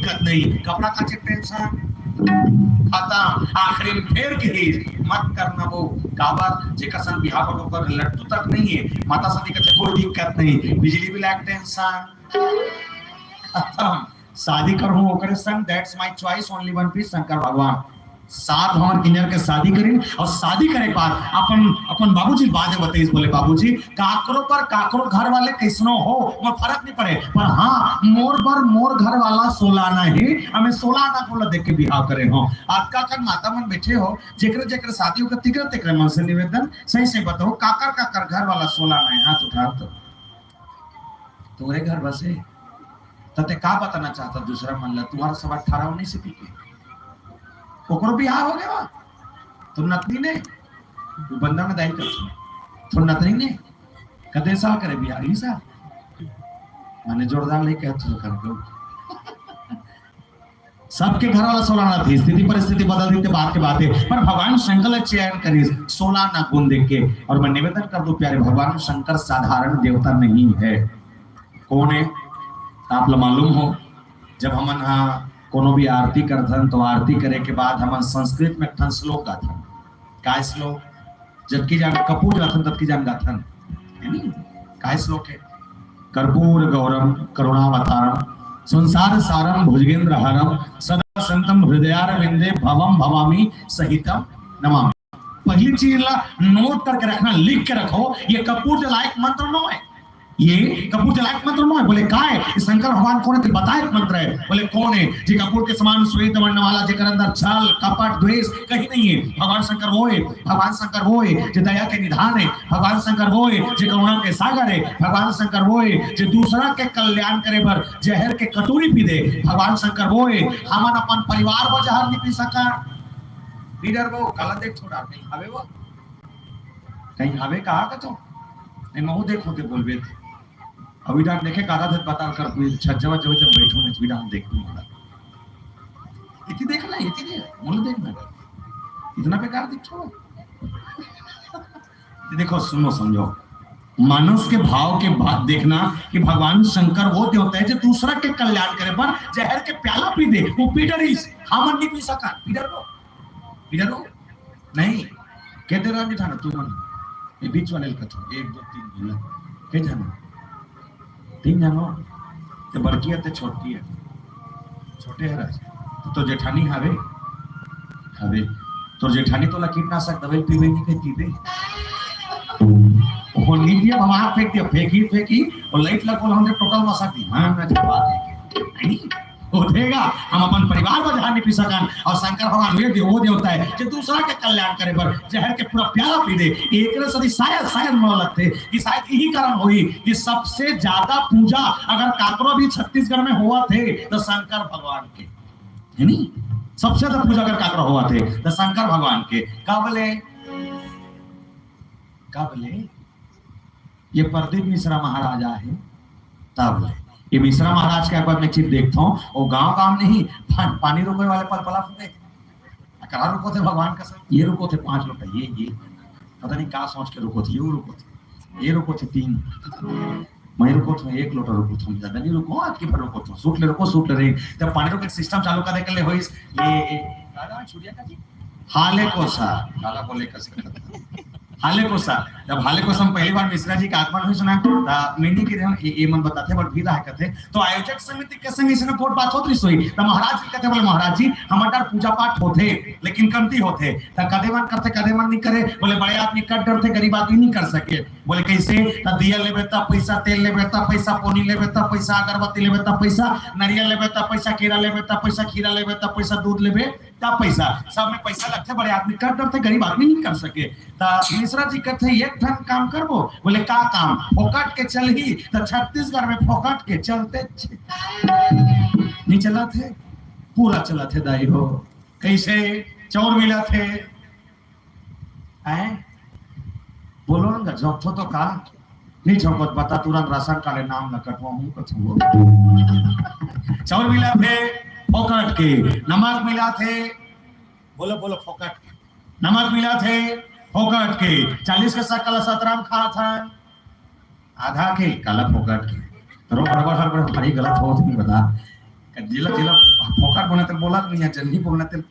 दिक्कत नहीं, कपड़ा का टेंशन खत्म। आखिरी में फेर के मत करना वो काबर जेकर संग बिहार पर ओकर लड्डू तक नहीं है, माता सती का कोई दिक्कत नहीं, बिजली बिल एक टेंशन खत्म। शादी करूं ओकरे संग, that's my choice, only one piece Shankar भगवान। साथ हमार किन्नर के शादी करी और शादी करे के बाद अपन बाबूजी बात बताइए, बोले बाबूजी काकरो घर वाले कैसनो हो मोर फर्क नहीं पड़े, पर हाँ मोर घर वाला 16 आना ही हमें 16 आना को देख के बिहाव करे हो। आज का माता मन बैठे हो जेकरे शादी होकर तिकरे मन से निवेदन सही से बताओ, काकर घर वाला 16 आना है, हाथ उठाओ तो तुम्हारे घर बसे तते का बताना चाहता दूसरा मन ला तुम्हारा सब 18-19 से पीके ओकरो बिहार हो गया तुम नतनी ने बंदा में दाई कर तुम नतनी ने कदे साल करे बिहार ही साल माने जोरदार लेके अच्छा कर दो। सबके घर वाला 16 ना थी, स्थिति परिस्थिति बदल देते बात के बातें, पर भगवान शंकर चयन करी 16 ना गुण देख के। और मैं निवेदन कर दूं प्यारे, भगवान शंकर साधारण देवता नहीं है। कौन है आप लोग मालूम हो, जब हम कोनो भी आरती करथन तो आरती करे के बाद हम संस्कृत में ठन श्लोक गाथन, का श्लोक जबकि जान कपूर गाथन तबकि जान गाथन है नी, का श्लोक है कर्पूर गौरम करुणावतारम संसार सारम भुजगेंद्र हरम सदा संतम हृदयारविंदे भवम भवामी सहितम नमामि। पहली चीज ला नोट करके रखना, लिख के रखो, ये कपूर जलायक मंत्र नो है, ये कपूर जलायक मंत्र नो है। बोले का है शंकर भगवान कौन है, बताए मंत्र है। बोले कौन है जी कपूर के समान श्वेत वर्ण वाला जेकर अंदर छल कपट द्वेष कहीं नहीं है। भगवान शंकर वो है, भगवान शंकर वो है जो दया के निधान है, भगवान शंकर वो है जो करुणा के सागर है, भगवान शंकर वो है जो दूसरा के कल्याण करे पर जहर के कटोरी पी दे, भगवान शंकर वो है हमन अपन परिवार को जहर नहीं पी सका। लीडर वो काला देख थोड़ा नहीं हवे, वो कहीं हवे कहा कतो नहीं महू देखो के बोलबे अभी डाक देखे कादा थे पता कर कोई छज्जा जब जब बैठो में भी डाक देखूं वाला इतनी देखना इतनी मुझे देखना इतना बेकार दिख छोड़ो। देखो सुनो समझो, मानस के भाव के बाद देखना कि भगवान शंकर वो देवता है जो दूसरा के कल्याण करे पर जहर के प्याला पी दे, वो पीडर ही हमन नहीं पी सका। पीडर हो नहीं कहते रहा नहीं था ना तू मन ये बीच वाले का 1 2 3 बोला के जानो 3 जानो तो बड़की है तो छोटी है, छोटे है राज तो जेठानी हवे तो जेठानी तो ला कीटनाशक दवाई पीवे नहीं के पीवे वो नीचे हवा फेंक दिया फेंकी और लाइट लगा बोला हमने टोटल मसा दी हां ना बात है नहीं हो देगा। हम अपन परिवार को जहां नहीं पी सकन और शंकर भगवान वो देवता है जो दूसरा के कल्याण करे पर जहर के पूरा प्याला पी दे। एक सदी शायद मन लगते कि शायद यही कारण हुई कि सबसे ज्यादा पूजा अगर काकरो भी छत्तीसगढ़ में हुआ थे तो शंकर भगवान के है नी, सबसे ज्यादा पूजा अगर काकरो हुआ थे तो शंकर भगवान के। कबले ये प्रदीप मिश्रा महाराजा है तब ये मिश्रा महाराज के मैं चीज देखता हूँ, वो गांव नहीं पानी रुकने वाले पलपला फूटे कहा रुको थे भगवान का सब ये रुको थे 5 लोटा ये पता नहीं क्या सोच के रुको थे, ये रुको थे 3 मैं रुको थे 1 लोटा रुको थे ज्यादा नहीं रुको आज की भर रुको थे सूट ले रही जब पानी रुके सिस्टम चालू कर दे ले हो ये दादा छुड़िया का जी हाले को सा काला बोले का हाले को सा जब हाले को हम पहली बार मिश्रा जी का आगमन हुई सुना मेंढी की ये मन बताते बट भी रहा कहते तो आयोजक समिति के संग इसने कोट बात होत रही तो महाराज जी कहते बोले महाराज जी हमारा पूजा पाठ होते लेकिन कमती होते तो कदे मन करते कदे मन नहीं करे। बोले बड़े आदमी कट डरते गरीब आदमी नहीं कर सके। बोले कैसे तो दिया लेबे तब पैसा, तेल लेबे तब पैसा, पोनी लेबे तब पैसा, अगरबत्ती लेबे तब पैसा, नारियल लेबे तब पैसा, केरा लेबे तब पैसा, खीरा लेबे तब पैसा, दूध लेबे तब पैसा, सब में पैसा लगते बड़े आदमी कट डरते गरीब आदमी नहीं कर सके। तो मिश्रा जी कहते एक ठन काम करबो। बोले का काम? फोकट के चल ही तो छत्तीसगढ़ में फोकट के चलते नहीं चला थे पूरा चला थे दाई हो। कैसे चौर मिला थे बोलो ना जब तो का नहीं छौकत बता तुरंत राशन कार्ड नाम न कटवाऊं कथू चौर मिला थे फोकट के, नमक मिला थे बोलो फोकट के, नमक मिला थे फोकट के, 40 के सकल 17 खा था आधा के काला फोकट के तो बराबर भारी गलत हो नहीं बता जिला जिला फोकाट बोलना तो बोला नहीं है, जल्दी बोलना तो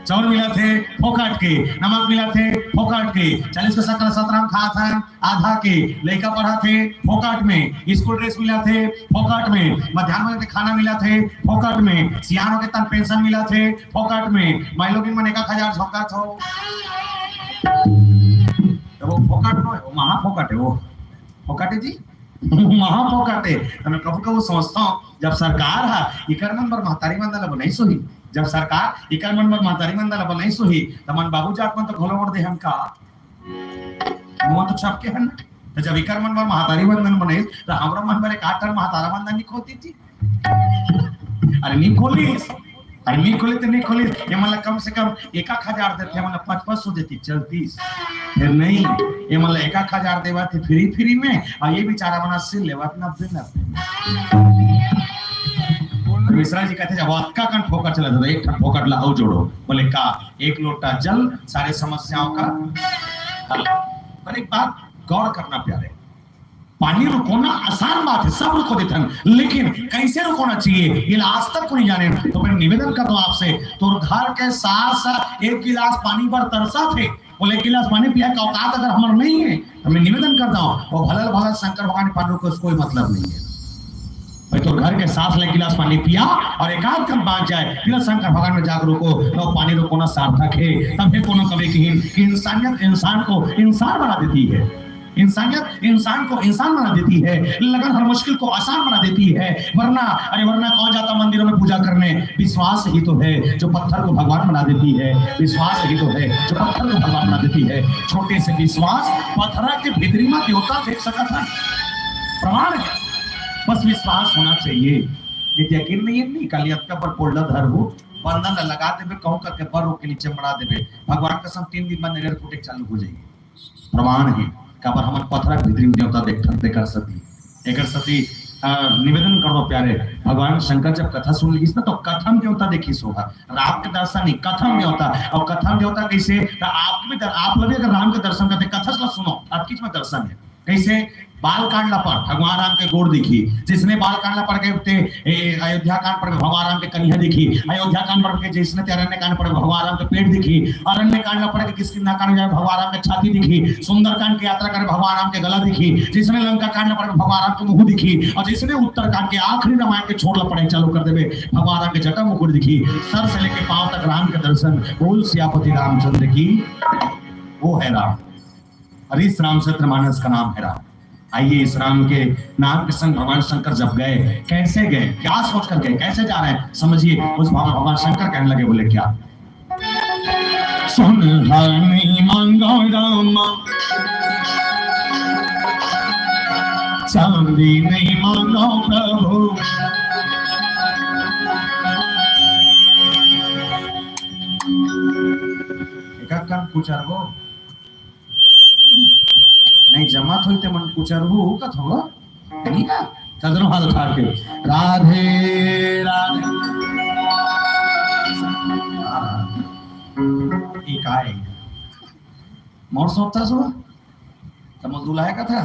चावल मिला थे फोकाट के, नमक मिला थे फोकाट के, 40 का 17 खा था आधा के, लड़का पढ़ा थे फोकाट में, स्कूल ड्रेस मिला थे फोकाट में, मध्याह्न में खाना मिला थे फोकाट में, सियानों के तन पेंशन मिला थे फोकाट में, महिलों मन 1000 झोंका था, तो वो फोकाट नो है, वो महा फोकाट है, वो फोकाट है जी महा फोकाट है। तो मैं कभी कभी सोचता हूँ जब सरकार है इकर मन पर महतारी मंडल बनाई सोही, जब सरकार इकर मन पर महतारी मंडल बनाई सोही तो मन बाबू जात मन तो घोलो मोड़ दे हम का वो तो छपके हन, तो जब इकर मन पर महतारी मंडल बनाई तो हमरा मन पर एक आठर महतारा मंडल नहीं खोती थी, अरे नहीं खोली, अरे नहीं खोली तो नहीं खोली, ये मतलब कम से कम 1000 देते, मतलब 500 देती चलती, फिर नहीं ये मतलब 1000 देवा थे फ्री में, और ये बेचारा बना सिल लेवा 90 मिश्रा जी कहते जब अक्का कन ठोकर चला था, एक ठन ठोकर लाओ जोड़ो, बोले का 1 लोटा जल सारे समस्याओं का हल। पर एक बात गौर करना प्यारे, पानी रुकोना आसान बात है, सब रुको देते हैं, लेकिन कैसे रुकोना चाहिए ये आज तक को नहीं जाने। तो मैं निवेदन कर दूं आपसे, तो घर के साथ 1 गिलास पानी पर तरसा थे, बोले 1 गिलास पानी पिया का औकात अगर हमारा नहीं है तो मैं निवेदन करता हूँ वो भलल भलल शंकर भगवान पानी को कोई मतलब नहीं है। तो घर के साथ 1 गिलास पानी पिया और एकांत कम बांध जाए, फिर शंकर भगवान में जागरूक हो तो पानी रोकोना सार्थक है। तब फिर कोनो कभी कि इंसानियत इंसान को इंसान बना देती है, इंसानियत इंसान को इंसान बना देती है, लगन हर मुश्किल को आसान बना देती है। वरना कौन जाता मंदिरों में पूजा करने, विश्वास ही तो है जो पत्थर को भगवान बना देती है, विश्वास ही तो है जो पत्थर को भगवान बना देती है। छोटे से विश्वास पत्थर के भीतरी में देवता देख सकता था, प्रमाण है, बस विश्वास होना चाहिए। यकीन नहीं कालियत का पर पोल्डा धरबू बंधन लगा देवे, कहूं करके बरों के नीचे मरा देवे, भगवान कसम 3 दिन बाद नगर फुटे चालू हो जाएगी, प्रमाण है का पर हम पत्थर के भीतरी देवता देखते कर सती एकर सती निवेदन करो प्यारे। भगवान शंकर जब कथा सुन ली ना तो कथम देवता देखी सोहा, राम के दर्शन नहीं कथम देवता, और कथम देवता कैसे आप भी आप लोग अगर राम के दर्शन करते कथा ला सुनो आपकी में दर्शन है कैसे बाल कांडला पर भगवान राम के गोड़ दिखी, जिसने बाल कांडला पर के अयोध्या कांड पर भगवान राम के कन्या दिखी, अयोध्या कांड पर के जिसने अरण्य कांड पर भगवान राम के पेट दिखी, अरण्य कांड पर के किसकी ना कांड जाए भगवान राम के छाती दिखी, सुंदर कांड की यात्रा करे भगवान राम के गला दिखी, जिसने लंका कांड पर भगवान राम के मुंह दिखी, और जिसने उत्तर कांड के आखिरी रामायण के छोड़ला पढ़े चालू कर देवे भगवान राम के जटा मुकुट दिखी, सर से लेके पांव तक राम के दर्शन। बोल सियापति रामचंद्र की, वो है राम, और इस रामचरितमानस का नाम है राम। आइए इस राम के नाम के संग भगवान शंकर जब गए, कैसे गए, क्या सोच कर गए, कैसे जा रहे हैं समझिए। उस भगवान शंकर कहने लगे, बोले क्या सुन नहीं मांगो रामा, चांदी नहीं मांगो प्रभु, एक पूछा नहीं जमा थोड़ी ते मन कुचरबू का थोड़ा नहीं का चदरो हाथ उठा के राधे राधे ई काय मोर सोचता सो तम दुल्हा का था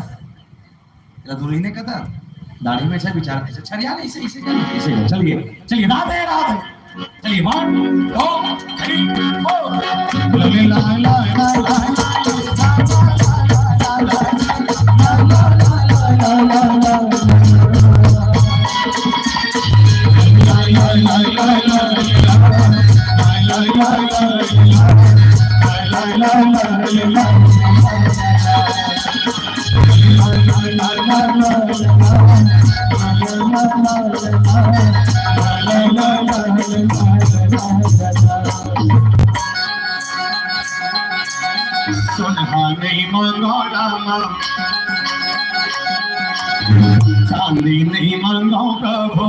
या दुल्ही ने का था दाढ़ी में से विचार ऐसे छरिया ऐसे ऐसे चलिए राधे राधे चलिए 1 2 3 4 ला ला ला नहीं मांगो रामा, चांदी नहीं मांगो प्रभु,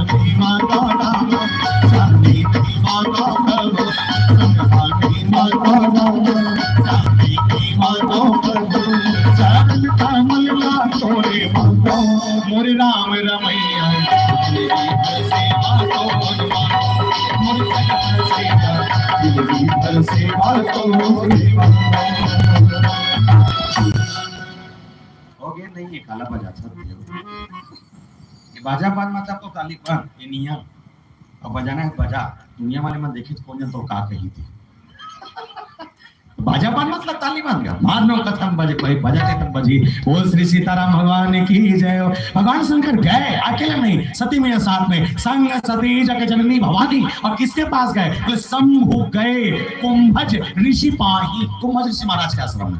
नहीं मांगो रामा, चांदी नहीं मांगो प्रभु, नहीं मांगो रामा, चांदी नहीं मांगो प्रभु, चरण कमल का तोरे मांगो मोरे राम रमैया, सेवा तो ये नहीं है काला बजा था ये बाजा बाज मतलब तो ताली पर ये नियम और बजाना है बजा दुनिया वाले में देखे कौन जन तो का कही थी बाजा बाज मतलब ताली बांध गया मारनो कथम बजे कोई बजा के तब बजी बोल श्री सीताराम भगवान की जय हो। भगवान शंकर गए अकेले नहीं सती में साथ में संग सती जग जननी भवानी और किसके पास गए बोले शंभु गए कुंभज ऋषि पाही कुंभज ऋषि महाराज के आश्रम में।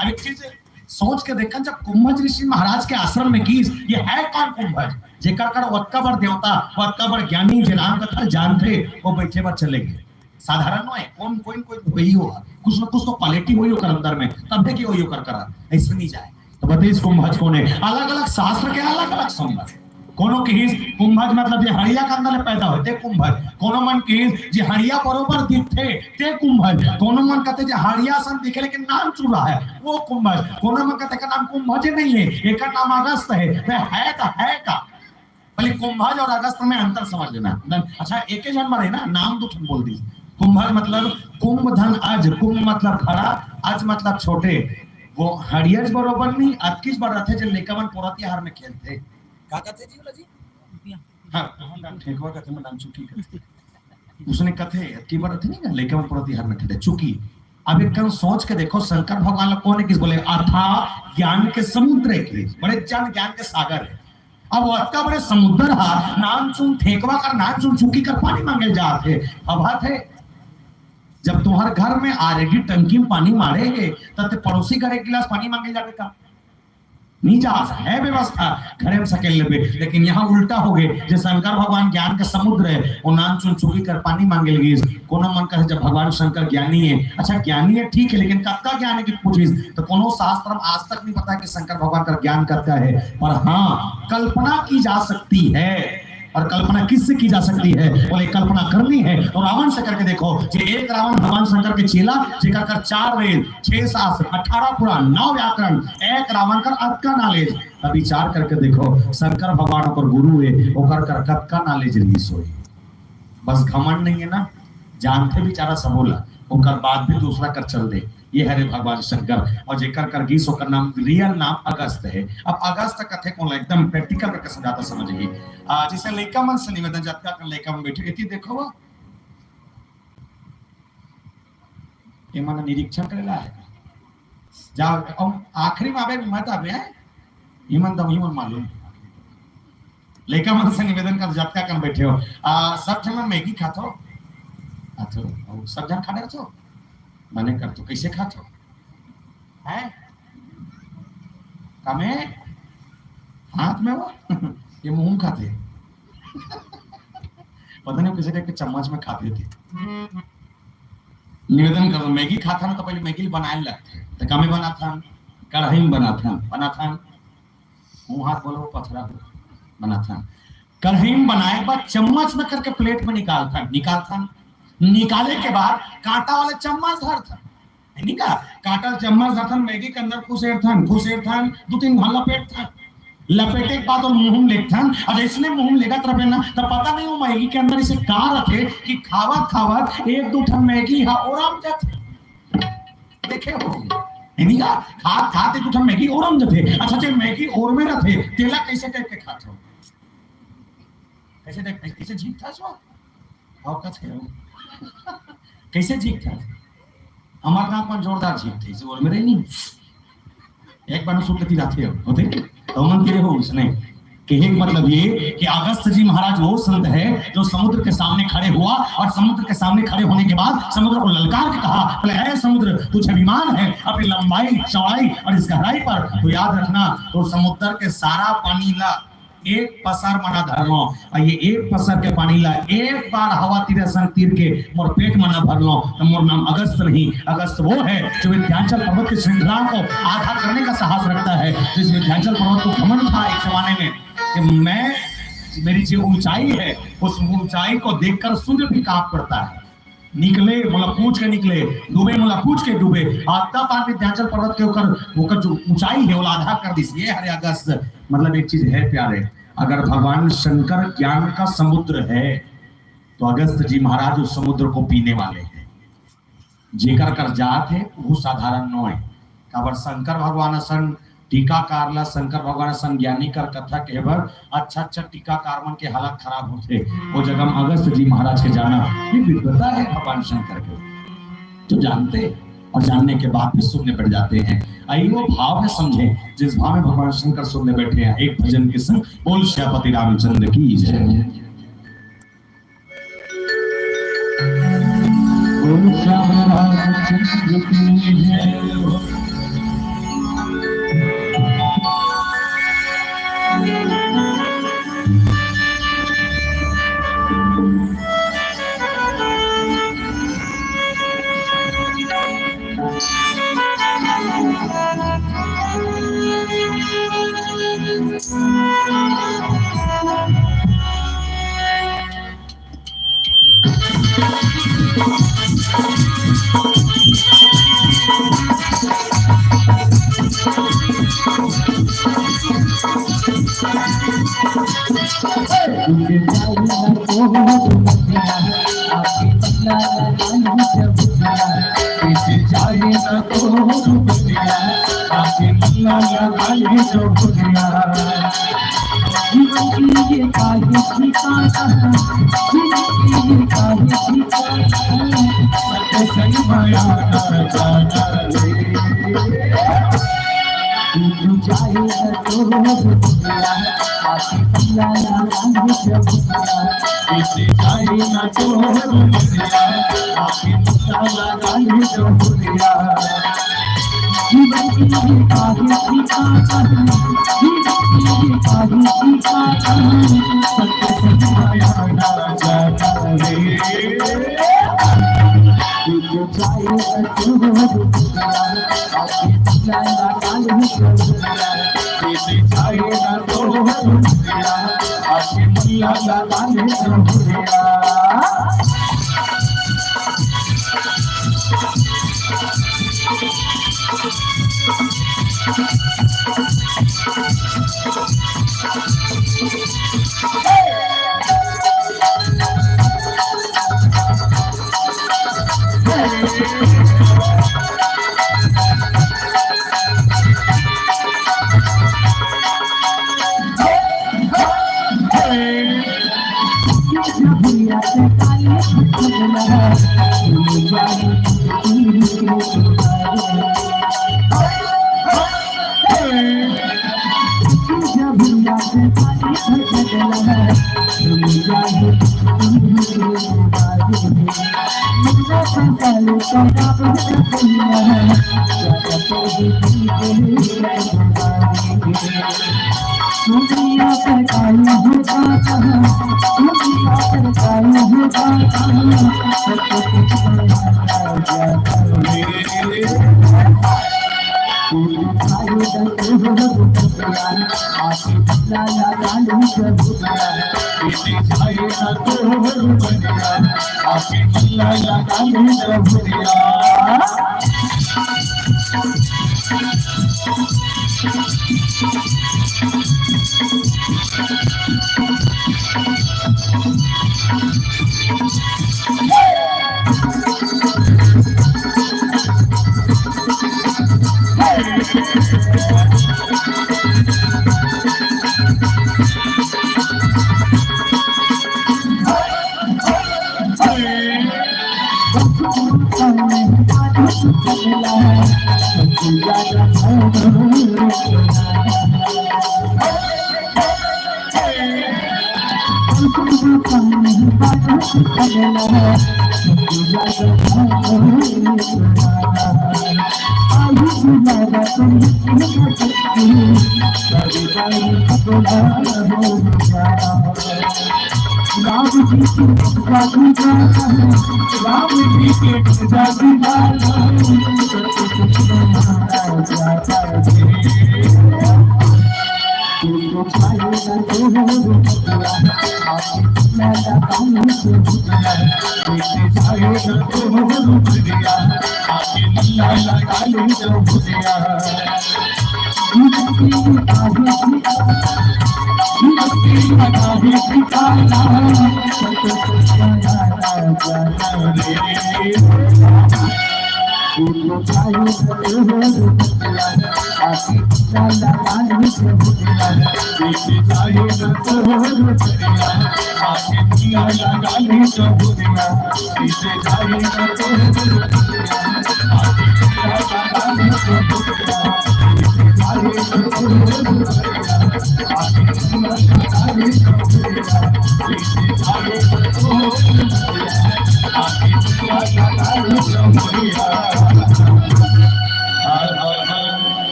अब एक चीज सोच के देखा जब कुंभज ऋषि महाराज के आश्रम में की ये है कौन कुंभज जेकर कर वक्का बर देवता वक्का बर ज्ञानी जे राम कथा जानते वो बैठे बार चले गए साधारण है कौन कोई कोई वही होगा कुछ ना कुछ तो क्वालिटी वही होकर अंदर में तब देखिए वही होकर करा ऐसे नहीं जाए। तो बताइए इस कुंभज कौन है अलग अलग शास्त्र के अलग अलग संबंध कोनो की कुंभज मतलब जे हरिया के अंदर पैदा होते कुंभज कोनो मन की जे हरिया बरोबर दिखते ते कुंभज कोनो मन कहते जे हरिया सन दिखे लेकिन नाम चूड़ा है वो कुंभज कोनो मन कहते का नाम कुंभज नहीं है एक का नाम अगस्त है का भले कुंभज और अगस्त में अंतर समझ लेना। अच्छा एक ही जन में ना नाम तो तुम बोल दी कुंभज मतलब कुंभ धन अज कुंभ मतलब खड़ा अज मतलब छोटे वो हरियज बरोबर नहीं अतकिस बड़ा थे जो लेकावन पोरती हार में खेलते का कहते जी बोला जी हां ठेकवा कहते में नाम चुकी कहते उसने कहते की बार थे नहीं ना लेकावन पोरती हार में खेलते चुकी। अब एक कम सोच के देखो शंकर भगवान लोग कौन है किस बोले अथा ज्ञान के समुद्र के बड़े जन ज्ञान के सागर है। अब अक्का बड़े समुद्र हा नाम चुन ठेकवा कर नाम चुन चुकी कर पानी मांगे जाते अब है जब तुम्हारे घर में आरेगी टंकी में पानी मारेंगे तब ते पड़ोसी घर एक गिलास पानी मांगे जाने का नहीं जा है व्यवस्था घरे में सकेल लेबे लेकिन यहाँ उल्टा हो गए जो शंकर भगवान ज्ञान का समुद्र है वो नाम चुन चुकी कर पानी मांगे लगी कोनो मन कहे जब भगवान शंकर ज्ञानी है अच्छा ज्ञानी है ठीक है लेकिन कब का ज्ञान है कि पूछिस तो कोनो शास्त्र आज तक नहीं पता कि शंकर भगवान का ज्ञान करता है पर हाँ कल्पना की जा सकती है और कल्पना किससे की जा सकती है बोले कल्पना करनी है तो रावण से करके देखो जे एक रावण भगवान शंकर के चेला जेकर कर 4 वेद 6 शास्त्र 18 पुराण 9 व्याकरण एक रावण का अर्थ का नॉलेज अब विचार करके देखो शंकर भगवान और गुरु है ओकर कर कत का नॉलेज रही सोई बस घमंड नहीं है ना जानते बेचारा सबोला ओकर बाद भी दूसरा कर चल दे ये हरे भगवान शंकर और जेकर कर गीस ओकर नाम रियल नाम अगस्त है। अब अगस्त कथे को एकदम प्रैक्टिकल करके समझाता समझिए जैसे लइका मन से निवेदन जाता कर लइका मन बैठे इति देखो ये मन निरीक्षण करेला है जा आखिरी में आवे मत आवे है ईमन दम ईमन मालूम लइका मन से निवेदन कर जाता कर बैठे हो सब जन मैगी खातो और सब जन खा रहे हो मने कर तो कैसे खाते हो है कमे हाथ में वो ये मुंह खाते पता नहीं किसी के चम्मच में खाते थे निवेदन करो मैगी खाता ना तो पहले मैगी बनाए लगते तो कमे बना था कढ़ाई में बना था मुंह हाथ बोलो पथरा बना था कढ़ाई में बनाए बाद चम्मच में करके प्लेट में निकालता निकाले के बाद कांटा वाले चम्मच धर था नहीं का कांटा चम्मच धर था मैगी के अंदर घुसेर था 2-3 घाला लपेट था लपेटे के बाद और मुंह में लेट था और इसने मुंह में लेगा तरफ ना तब पता नहीं वो मैगी के अंदर इसे का रखे कि खावत 1-2 ठन मैगी हा ओरम जाते देखे हो नहीं का खाते 2 ठन मैगी ओरम जाते अच्छा जे मैगी ओर में रहते तेला कैसे टाइप के खाते हो कैसे टाइप कैसे जीत था सो हाउ का थे कैसे जीत था हमारे गांव में जोरदार जीत थी और मेरे नहीं एक बार सुन लेती जाते होते तो मन तेरे हो उसने कि एक मतलब ये कि अगस्त जी महाराज वो संत है जो समुद्र के सामने खड़े हुआ और समुद्र के सामने खड़े होने के बाद समुद्र को ललकार के कहा बोले है समुद्र तुझे अभिमान है अपनी लंबाई चौड़ाई और इस गहराई पर तो याद रखना तो समुद्र के सारा पानी ला एक पसार मना धरलो और ये एक पसार के पानी ला एक बार हवा तीरे संग तीर के मोर पेट मना भरलो तो मोर नाम अगस्त नहीं अगस्त वो है जो विंध्याचल पर्वत की श्रृंखला को आधा करने का साहस रखता है जिस विंध्याचल पर्वत को घमंड था एक जमाने में कि मैं मेरी जो ऊंचाई है उस ऊंचाई को देखकर सूर्य भी कांप पड़ता है निकले मोला पूछ के निकले डूबे मोला पूछ के डूबे आता पार विंध्याचल पर्वत के ऊपर जो ऊंचाई है वो आधा कर दी ये हरे अगस्त मतलब एक चीज है प्यारे अगर भगवान शंकर ज्ञान का समुद्र है तो अगस्त जी महाराज उस समुद्र को पीने वाले हैं जेकर कर जात है वो साधारण नो है काबर शंकर भगवान सन टीकाकारला शंकर भगवान संज्ञानी कर कथा कहबर अच्छा अच्छा टीकाकार मन के हालत खराब होते वो जगह में अगस्त जी महाराज के जाना ये विद्वता है भगवान शंकर के तो जानते और जानने के बाद भी सुनने बैठ जाते हैं। आइए वो भाव में समझे जिस भाव में भगवान शंकर सुनने बैठे हैं। एक भजन के संग बोल श्यापति रामचंद्र की जय। बोल श्याम रामचंद्र की जय।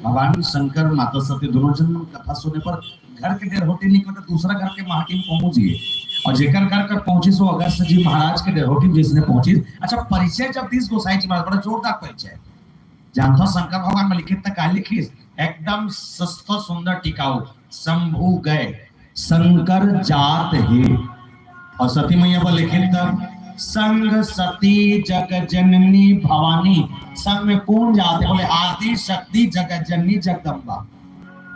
भगवान शंकर माता सती दोनों जन कथा सुने पर घर के डेरहोटी निकट दूसरा घर के महाटी पहुंचिए और जेकर घर कर पहुंची सो अगस्त जी महाराज के डेरहोटी जिसने पहुंची। अच्छा, परिचय जब 30 गोसाई जी महाराज, बड़ा जोरदार परिचय जानता शंकर भगवान में लिखित तक लिखी एकदम सस्ता सुंदर टिकाऊ। शंभु गए शंकर जात है और सती मैया पर लिखित तक संग सती जग जननी भवानी। संग में कौन जाते? बोले आदि शक्ति जगत जननी जगदम्बा।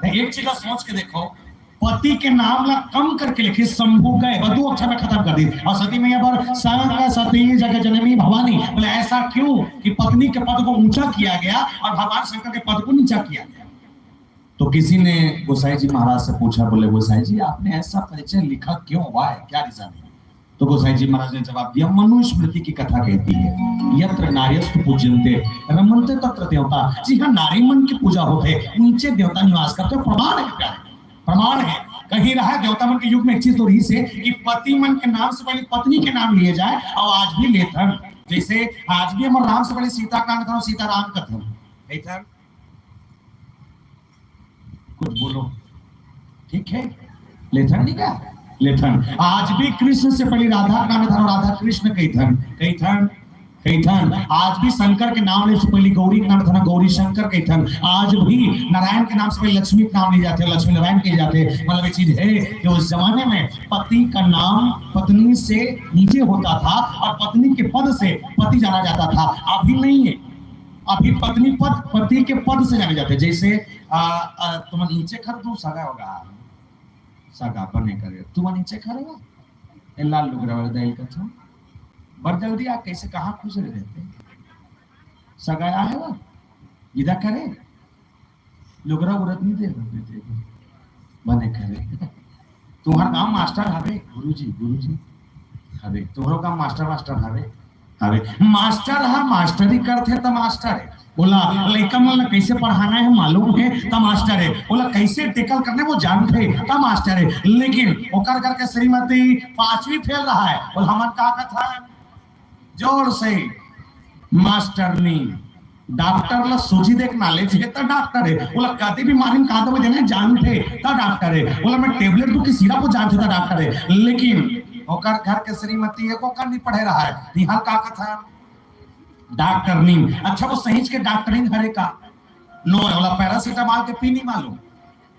एक चीज सोच के देखो, पति के नाम ला कम करके लिखे शंभु गए, दो अक्षर में खत्म कर दी और सती मैया पर संग सती जग जननी भवानी। बोले ऐसा क्यों कि पत्नी के पद को ऊंचा किया गया और भगवान शंकर के पद को नीचा किया गया। तो किसी ने गोसाई जी महाराज से पूछा, बोले गोसाई जी आपने ऐसा परिचय लिखा क्यों, हुआ है क्या रीजन है? तो गोसाई जी महाराज ने जवाब दिया, मनुस्मृति की कथा कहती है यत्र नार्यस्तु पूज्यन्ते रमन्ते तत्र देवता। जी हाँ, नारी मन की पूजा होते, नीचे देवता निवास करते। प्रमाण है प्यारे, प्रमाण है। कहीं रहा देवता मन के युग में एक चीज तो रही से कि पति मन के नाम से पहले पत्नी के नाम लिए जाए। और आज भी लेथन, जैसे आज भी हमारे राम से पहले सीता का कथन, सीताराम कथन, कुछ बोलो, ठीक है, लेथन नहीं क्या लेथन। आज भी कृष्ण से पहले राधा नाम था, राधा कृष्ण कैथन। आज भी शंकर के नाम से पहले गौरी के नाम था, गौरी शंकर कैथन। आज भी नारायण के नाम से पहले लक्ष्मी के नाम लिए जाते, लक्ष्मी नारायण के जाते। मतलब एक चीज है कि उस जमाने में पति का नाम पत्नी से नीचे होता था और पत्नी के पद से पति जाना जाता था। अभी नहीं है, अभी पत्नी पद पति के पद से जाने जाते। जैसे तुम नीचे खर तू सगा होगा, सगा बने करे तू नीचे खरेगा ए लाल लुगरा वाला दाइल का था बर जल्दी आ कैसे कहां खुश रहते सगाया है वो विदा करे लुगरा उरत नहीं दे बने करे। तुम्हारा काम मास्टर हवे गुरुजी हवे, तुम्हारा काम मास्टर हवे मास्टर है, मास्टरी करते तो मास्टर है। बोला लड़का मन कैसे पढ़ाना है मालूम है तो मास्टर है। बोला कैसे टेकल करने वो जानते तो मास्टर है। लेकिन ओकर करके श्रीमती 5वीं फेल रहा है। बोला हमन का कथा जोर से मास्टरनी डॉक्टर ला सूजी देख नॉलेज है तो डॉक्टर है। बोला कभी बीमारी में कहा देने जानते तो डॉक्टर है। बोला मैं टेबलेट को सिरप को जानते तो डॉक्टर है। लेकिन ओकर घर के श्रीमती एको कर नहीं पढ़े रहा है, निहाल का कथा डॉक्टर नहीं। अच्छा वो सही के डॉक्टर नहीं हरे का नो वाला पैरासीटामोल के पी नहीं मालूम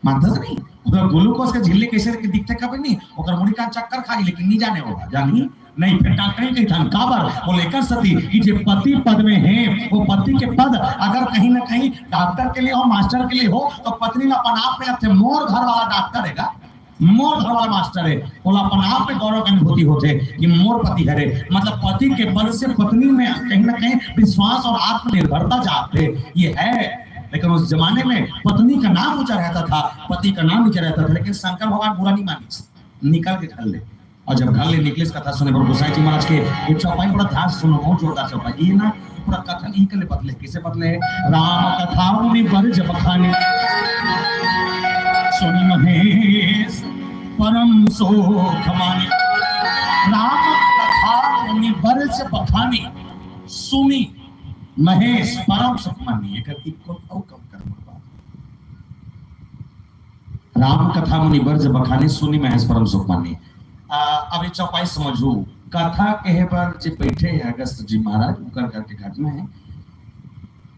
मानता नहीं। उधर ग्लूकोज के झिल्ली कैसे दिखते कभी नहीं, ओकर मुड़ी का चक्कर खाई लेकिन नहीं जाने होगा जानी नहीं। फिर डॉक्टर ही था काबर वो लेकर सती कि जो पति पद में है वो पति के पद अगर कहीं ना कहीं डॉक्टर के लिए हो मास्टर के लिए हो तो पत्नी ने अपन आप में लगते मोर घर वाला डॉक्टर है, मोर घर वाला मास्टर है। बोला अपन आप में गौरव की अनुभूति होते कि मोर पति हरे। मतलब पति के पद से पत्नी में कहीं ना कहीं विश्वास और आत्मनिर्भरता जाते ये है। लेकिन उस जमाने में पत्नी का नाम ऊंचा रहता था, पति का नाम नीचे रहता था। लेकिन शंकर भगवान बुरा नहीं मानी, निकल के घर ले। और जब घर ले निकले इस कथा सुने पर गोसाई जी महाराज के एक चौपाई बड़ा ध्यान सुनो, बहुत जोरदार चौपाई। ये ना पूरा कथन ही के लिए बदले, किसे बदले? राम कथा में बरज बखाने सुन महेश परम सुख माने। राम कथा में बरज बखाने सुनी महेश परम सुख मानी। एक को औ कम कर राम कथा मुनि बर्ज बखानी सुनी महेश परम सुख मानी। अभी चौपाई समझू कथा कहे पर जे बैठे हैं अगस्त जी महाराज उकर करके घाट में है।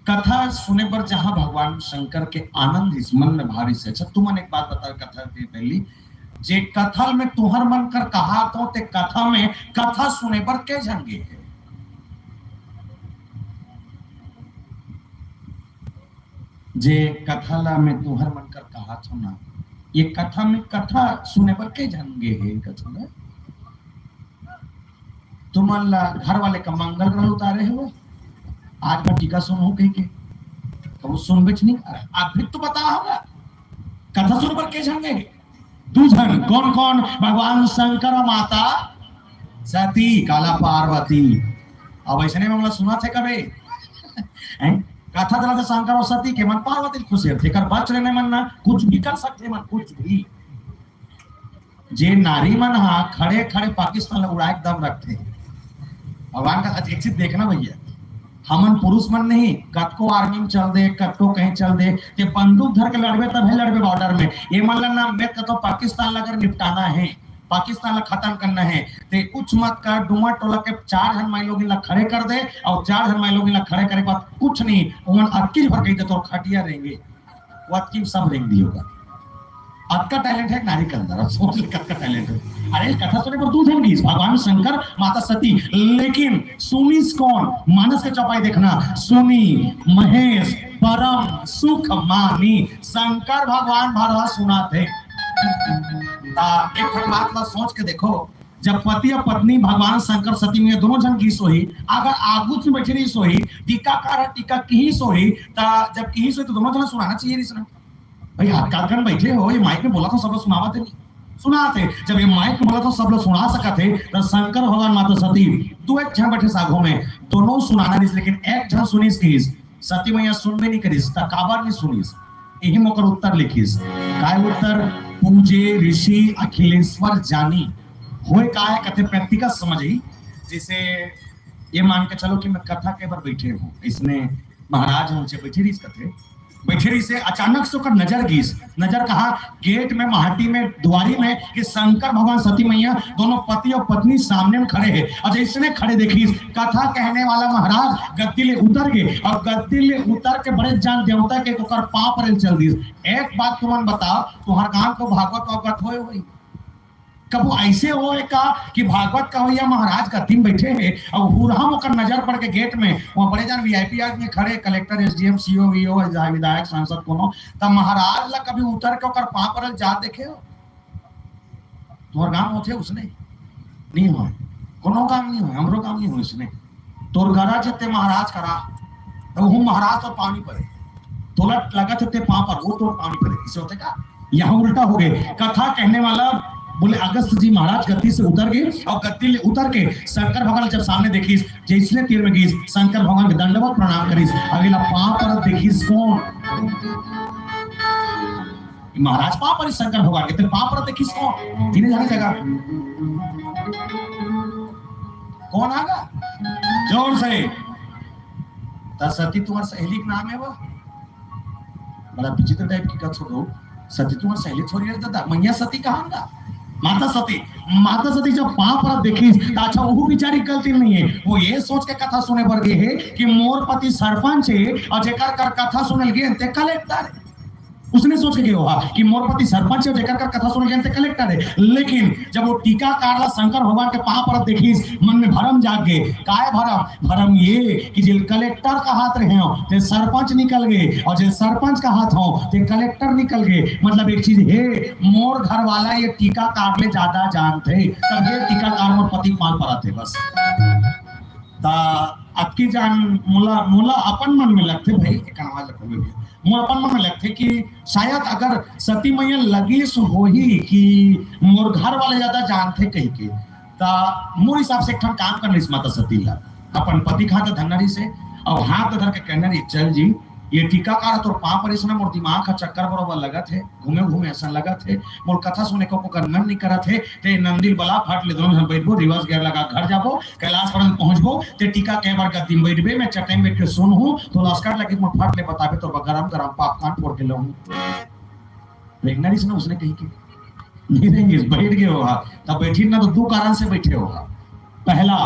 कथा सुने पर जहां भगवान शंकर के आनंद इस मन में भारी से। अच्छा तुमन एक बात बता कथा के पहली जे कथा में तुहर मन कर कहा तो ते कथा में कथा सुने पर के जंगे है जे कथा में तुहर मन कर कहा तो ना ये कथा में कथा सुने पर के जंगे है कथा में तुम घर वाले का मंगल ग्रह उतारे हो आज का टीका सुनो कहीं के तो सुन बिच नहीं आप फिर तो बता होगा कथा सुन पर के जंगे दूजन कौन कौन भगवान शंकर और माता सती काला पार्वती। अब ऐसे नहीं मामला सुना थे कभी कथा दला शंकर और सती के मन पार्वती खुश थे कर बच रहे मन ना कुछ भी कर सकते मन कुछ भी जे नारी मन हा खड़े खड़े पाकिस्तान उड़ा एकदम रखते भगवान का एक चीज देखना भैया हमन पुरुष मन नहीं कटको आर्मी में चल दे कटको कहीं चल दे ते बंदूक धर के लड़बे तब है लड़बे बॉर्डर में ये मतलब ना मैं तो पाकिस्तान अगर निपटाना है पाकिस्तान खत्म करना है ते कुछ मत कर डुमा टोला के 4 जन माई लोग खड़े कर दे और 4 जन माई लोग खड़े करे के बाद कुछ नहीं उन 21 भर कही दे तो खटिया रहेंगे वो 21 सब रेंग दी होगा। आपका टैलेंट है नारी के अंदर सोच ले का टैलेंट है। अरे कथा सुने पर दूध होंगी भगवान शंकर माता सती लेकिन सुनी कौन मानस के चौपाई देखना सुनी महेश परम सुख मानी शंकर भगवान भरवा सुना थे। एक बात ना सोच के देखो जब पति और पत्नी भगवान शंकर सती में दोनों जन की सोही अगर आगू में बैठे रही सोही टीकाकार टीका की सोही जब की सोही तो दोनों जन सुनाना चाहिए नहीं भाई कार्यक्रम बैठे हो ये माइक में बोला तो सब लोग सुनाते नहीं सुनाते जब ये माइक में बोला तो सब लोग सुना सकते तो शंकर भगवान माता सती तू एक जन बैठे सागो में दोनों सुनाना नहीं लेकिन एक जन सुनीस की सती मैया सुनबे नहीं करीस काबर नहीं सुनीस यही मोकर उत्तर लिखीस काय उत्तर पूजे ऋषि अखिलेश्वर जानी होए काय कथे व्यक्तिगत समझी जिसे ये मान के चलो कि मैं कथा के बार बैठे हूँ इसने महाराज उनसे बैठे रही कथे बैठेरी से अचानक से नजर गीस नजर कहा गेट में माटी में द्वारी में कि शंकर भगवान सती मैया दोनों पति और पत्नी सामने में खड़े हैं और जैसे खड़े देखी कथा कहने वाला महाराज गद्दी ले उतर गए और गद्दी ले उतर के बड़े जान देवता के पांव पर चल दी। एक बात तुम बताओ तुम्हार गांव को भागवत अवगत होए हुई कब ऐसे हो का कि भागवत का भैया महाराज गद्दी में बैठे हैं और हुरहम होकर नजर पड़ के गेट में वहां बड़े जान वीआईपी आदमी खड़े कलेक्टर एसडीएम सीओ वीओ विधायक सांसद कोनो तब महाराज ला कभी उतर के ओकर पांव पर जा देखे हो तोर गांव होते उसने नहीं हो कोनो काम नहीं हो हमरो काम नहीं हो इसने तोर घरा जते महाराज करा तो हम महाराज तो पानी पड़े तोला लगा थे पांव पर वो तो पानी पड़े इसे होते का यहां उल्टा हो गए कथा कहने वाला बोले अगस्त जी महाराज गद्दी से उतर गए और गद्दी ले उतर के शंकर भगवान जब सामने देखी जैसे तीर में गई शंकर भगवान के दंडवत प्रणाम करी अगला पांव पर देखी कौन महाराज पांव पर शंकर भगवान के पांव पर देखी कौन जिन्हें जाने जगह कौन आगा जोर से सती तुम्हारी सहेली का नाम है वो बड़ा विचित्र टाइप की कथ हो सती तुम्हारी सहेली थोड़ी है दादा मैया सती कहाँ का माता सती जब पांव पर देखी अच्छा वो बेचारी गलती नहीं है वो ये सोच के कथा सुने पर गए है कि मोर पति सरपंच है और जेकर कर कथा सुनल गए ते कलेक्टर उसने सोच के गया कि मोर पति सरपंच है जेकर कर कथा सुनल गए ते कलेक्टर है लेकिन जब वो टीका कारला शंकर भगवान के पांव पर देखी मन में भरम जाग गए काय भरम ये कि जे कलेक्टर का हाथ रहे हो ते सरपंच निकल गए और जे सरपंच का हाथ हो ते कलेक्टर निकल गए मतलब एक चीज है मोर घर वाला ये टीका कार ले ज्यादा जानते तब ये टीका कार मोर पति पांव पर आते बस आपकी जान मुला अपन मन में लगते भाई एक आवाज रखोगे मुझे अपन मन में लगते कि शायद अगर सती मैया लगीस हो ही कि मोर घर वाले ज्यादा जानते कहीं के ता मोर हिसाब से एक काम करने इस माता सती ला अपन पति खाता धनरी से और हाथ धर के कहना नहीं चल जी ये टीकाकार तो पांव पर इसने मोर दिमाग का चक्कर बरोबर लगा थे घूमे ऐसा लगा थे मोर कथा सुने को मन नहीं करा थे ते नंदिल बला फाट ले दोनों हम बैठबो रिवर्स गियर लगा घर जाबो कैलाश पर्वत पहुंचबो ते टीका के बार गद्दी में बैठबे मैं चटाई में बैठ के सुनहूं तो लस्कर लगे मोर फाट ले बताबे तो गरम गरम पॉपकॉर्न फोड़ के लऊं देखना नहीं सुना उसने कही कि नहीं रहेंगे, बैठ गए होगा तब बैठी ना तो दो कारण से बैठे होगा। पहला,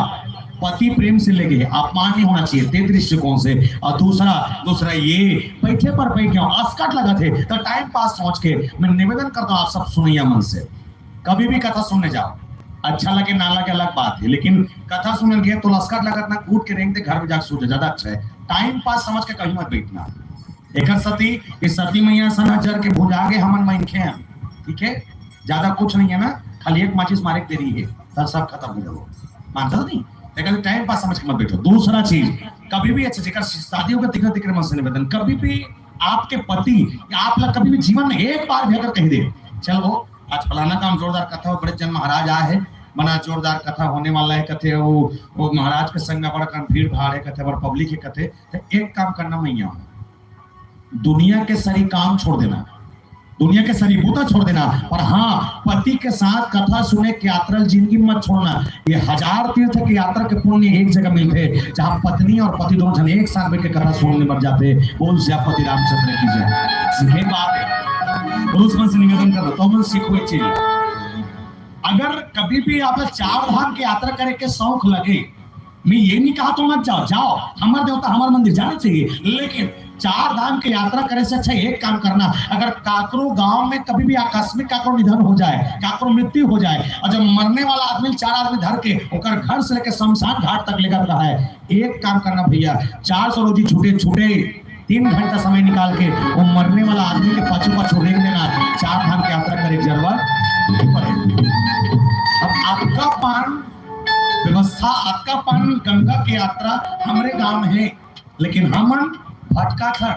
पति प्रेम से ले गए, अपमान नहीं होना चाहिए ते दृष्टिकोण से, और दूसरा ये बैठे पर बैठ गया अस्कट लगा थे तो टाइम पास सोच के मैं निवेदन करता हूँ आप सब सुनिए मन से। कभी भी कथा सुनने जाओ, अच्छा लगे ना लगे अलग बात है, लेकिन कथा सुनने गए तो अस्कट लगा ना कूट के रेंगते घर में जाकर सो ज्यादा अच्छा है। टाइम पास समझ के कहीं मत बैठना। एक सती इस सती मैया सना जर के भुजा गए हमन मैंखे हैं, ठीक है, ज्यादा कुछ नहीं है ना, खाली एक माचिस मारे देरी है तब सब खत्म हो जाओ, मानता नहीं, लेकिन टाइम पास समझ के मत बैठो। दूसरा चीज, कभी भी अच्छे जगह शादियों का तिकड़ तिकड़ मन से निवेदन, कभी भी आपके पति आप लोग कभी भी जीवन में एक बार भी अगर कह दे चलो आज फलाना काम जोरदार कथा हो, बड़े जन महाराज आए है, बड़ा जोरदार कथा होने वाला है, कथे वो महाराज के संग में बड़ा भीड़ भाड़ है, कथे बड़ा पब्लिक है, कथे तो एक काम करना मैया, दुनिया के सारी काम छोड़ देना, दुनिया के सारी बूता छोड़ देना, और हाँ पति के साथ कथा सुने की यात्रा जिंदगी मत छोड़ना। ये 1000 तीर्थ की यात्रा के पुण्य एक जगह मिलते, जहां पत्नी और पति दोनों जन एक साथ बैठ के कथा सुनने मर जाते। बोल पति रामचंद्र की जय। सीखे बात है, पुरुष मन से निवेदन करना तो मन सीखो एक चीज, अगर कभी भी आप 4 धाम की यात्रा करे के शौक लगे, मैं ये नहीं कहा तो मत जाओ, जाओ हमारे देवता हमारे मंदिर जाने चाहिए, लेकिन 4 धाम की यात्रा करे से अच्छा एक काम करना, अगर काकरो गांव में कभी भी आकस्मिक काकरो निधन हो जाए, काकरो मृत्यु हो जाए, और जब मरने वाला आदमी 4 आदमी धर के ओकर घर से लेकर शमशान घाट तक लेकर रहा है, एक काम करना भैया 400 रोजी छूटे 3 घंटा समय निकाल के वो मरने वाला आदमी के पाछू रेंग देना, 4 धाम की यात्रा करे जरूरत नहीं पड़ेगी। अब आपका पान व्यवस्था, आपका पान गंगा की यात्रा हमारे गांव में है, लेकिन हम भटका था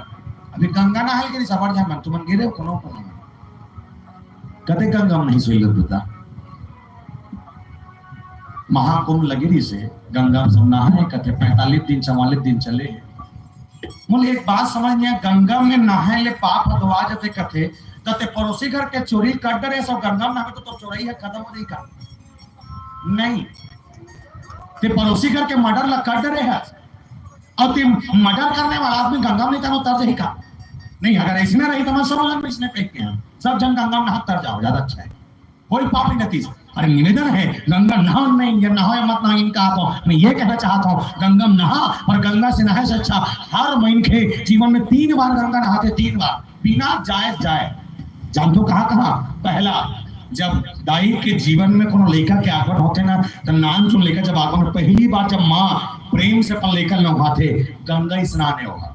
अभी गंगा ना है कि सफर जाए मन तुमन गिरे कोनो कते गंगा में नहीं सोई बता महाकुंभ लगेरी से गंगा में सब नहाए कते 45 दिन 44 दिन चले। मुझे एक बात समझ नहीं, गंगा में नहाए ले पाप हदवा जाते कथे तते पड़ोसी घर के चोरी कर डरे सब गंगा में नहाए तो चोरी है खत्म हो रही का नहीं, ते पड़ोसी घर के मर्डर ला कर डरे है, और ते मर्डर करने वाला आदमी गंगा में नहीं उतर ही का नहीं, अगर इसमें रही तो मैं सब में इसने फेंक के सब जन गंगा में नहा जाओ, ज्यादा अच्छा है, कोई पाप नहीं नतीजा। अरे निवेदन है गंगा नहा नहीं, ये नहा मत नहा इनका तो मैं ये कहना चाहता हूँ, गंगा में नहा, और गंगा से नहाए से अच्छा हर महीने जीवन में 3 बार गंगा नहाते, 3 बार बिना जाए जानतो कहाँ, पहला जब दाई के जीवन में कोनो लेखा के आगमन होते ना तो नाम सुन लेकर जब आगमन पहली बार जब माँ प्रेम से अपन लेकर नहाते गंगा स्नान होगा।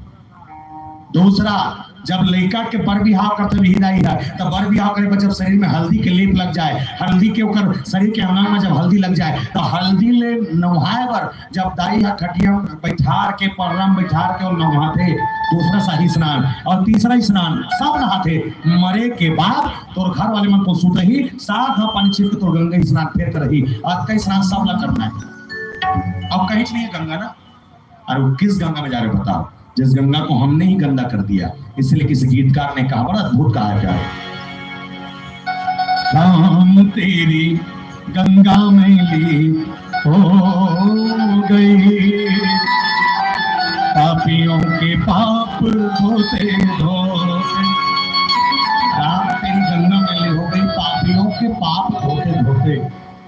दूसरा जब लड़का के बर बिहाव करते भी दाई है तो बर बिहाव करे पर जब शरीर में हल्दी के लेप लग जाए, हल्दी के ऊपर शरीर के अंगन में जब हल्दी लग जाए तो हल्दी ले नहाए बर जब दाई है खटिया बैठार के परम बैठार के और नहाते, दूसरा शाही स्नान, और तीसरा स्नान सब नहाते, मरे के बाद तोर घर वाले मन को सुते ही साथ पानी छिड़क तो गंगा स्नान फिर कर रही, आज का स्नान सब ला करना है। अब कहीं नहीं है गंगा ना, और किस गंगा में जा रहे बताओ, जिस गंगा को हमने ही गंदा कर दिया, इसलिए किसी गीतकार ने कहा बड़ा अद्भुत कहा जाए, राम तेरी गंगा मैली हो गई, पापियों के पाप धोते धोते, राम तेरी गंगा मैली हो गई, पापियों के पाप धोते धोते,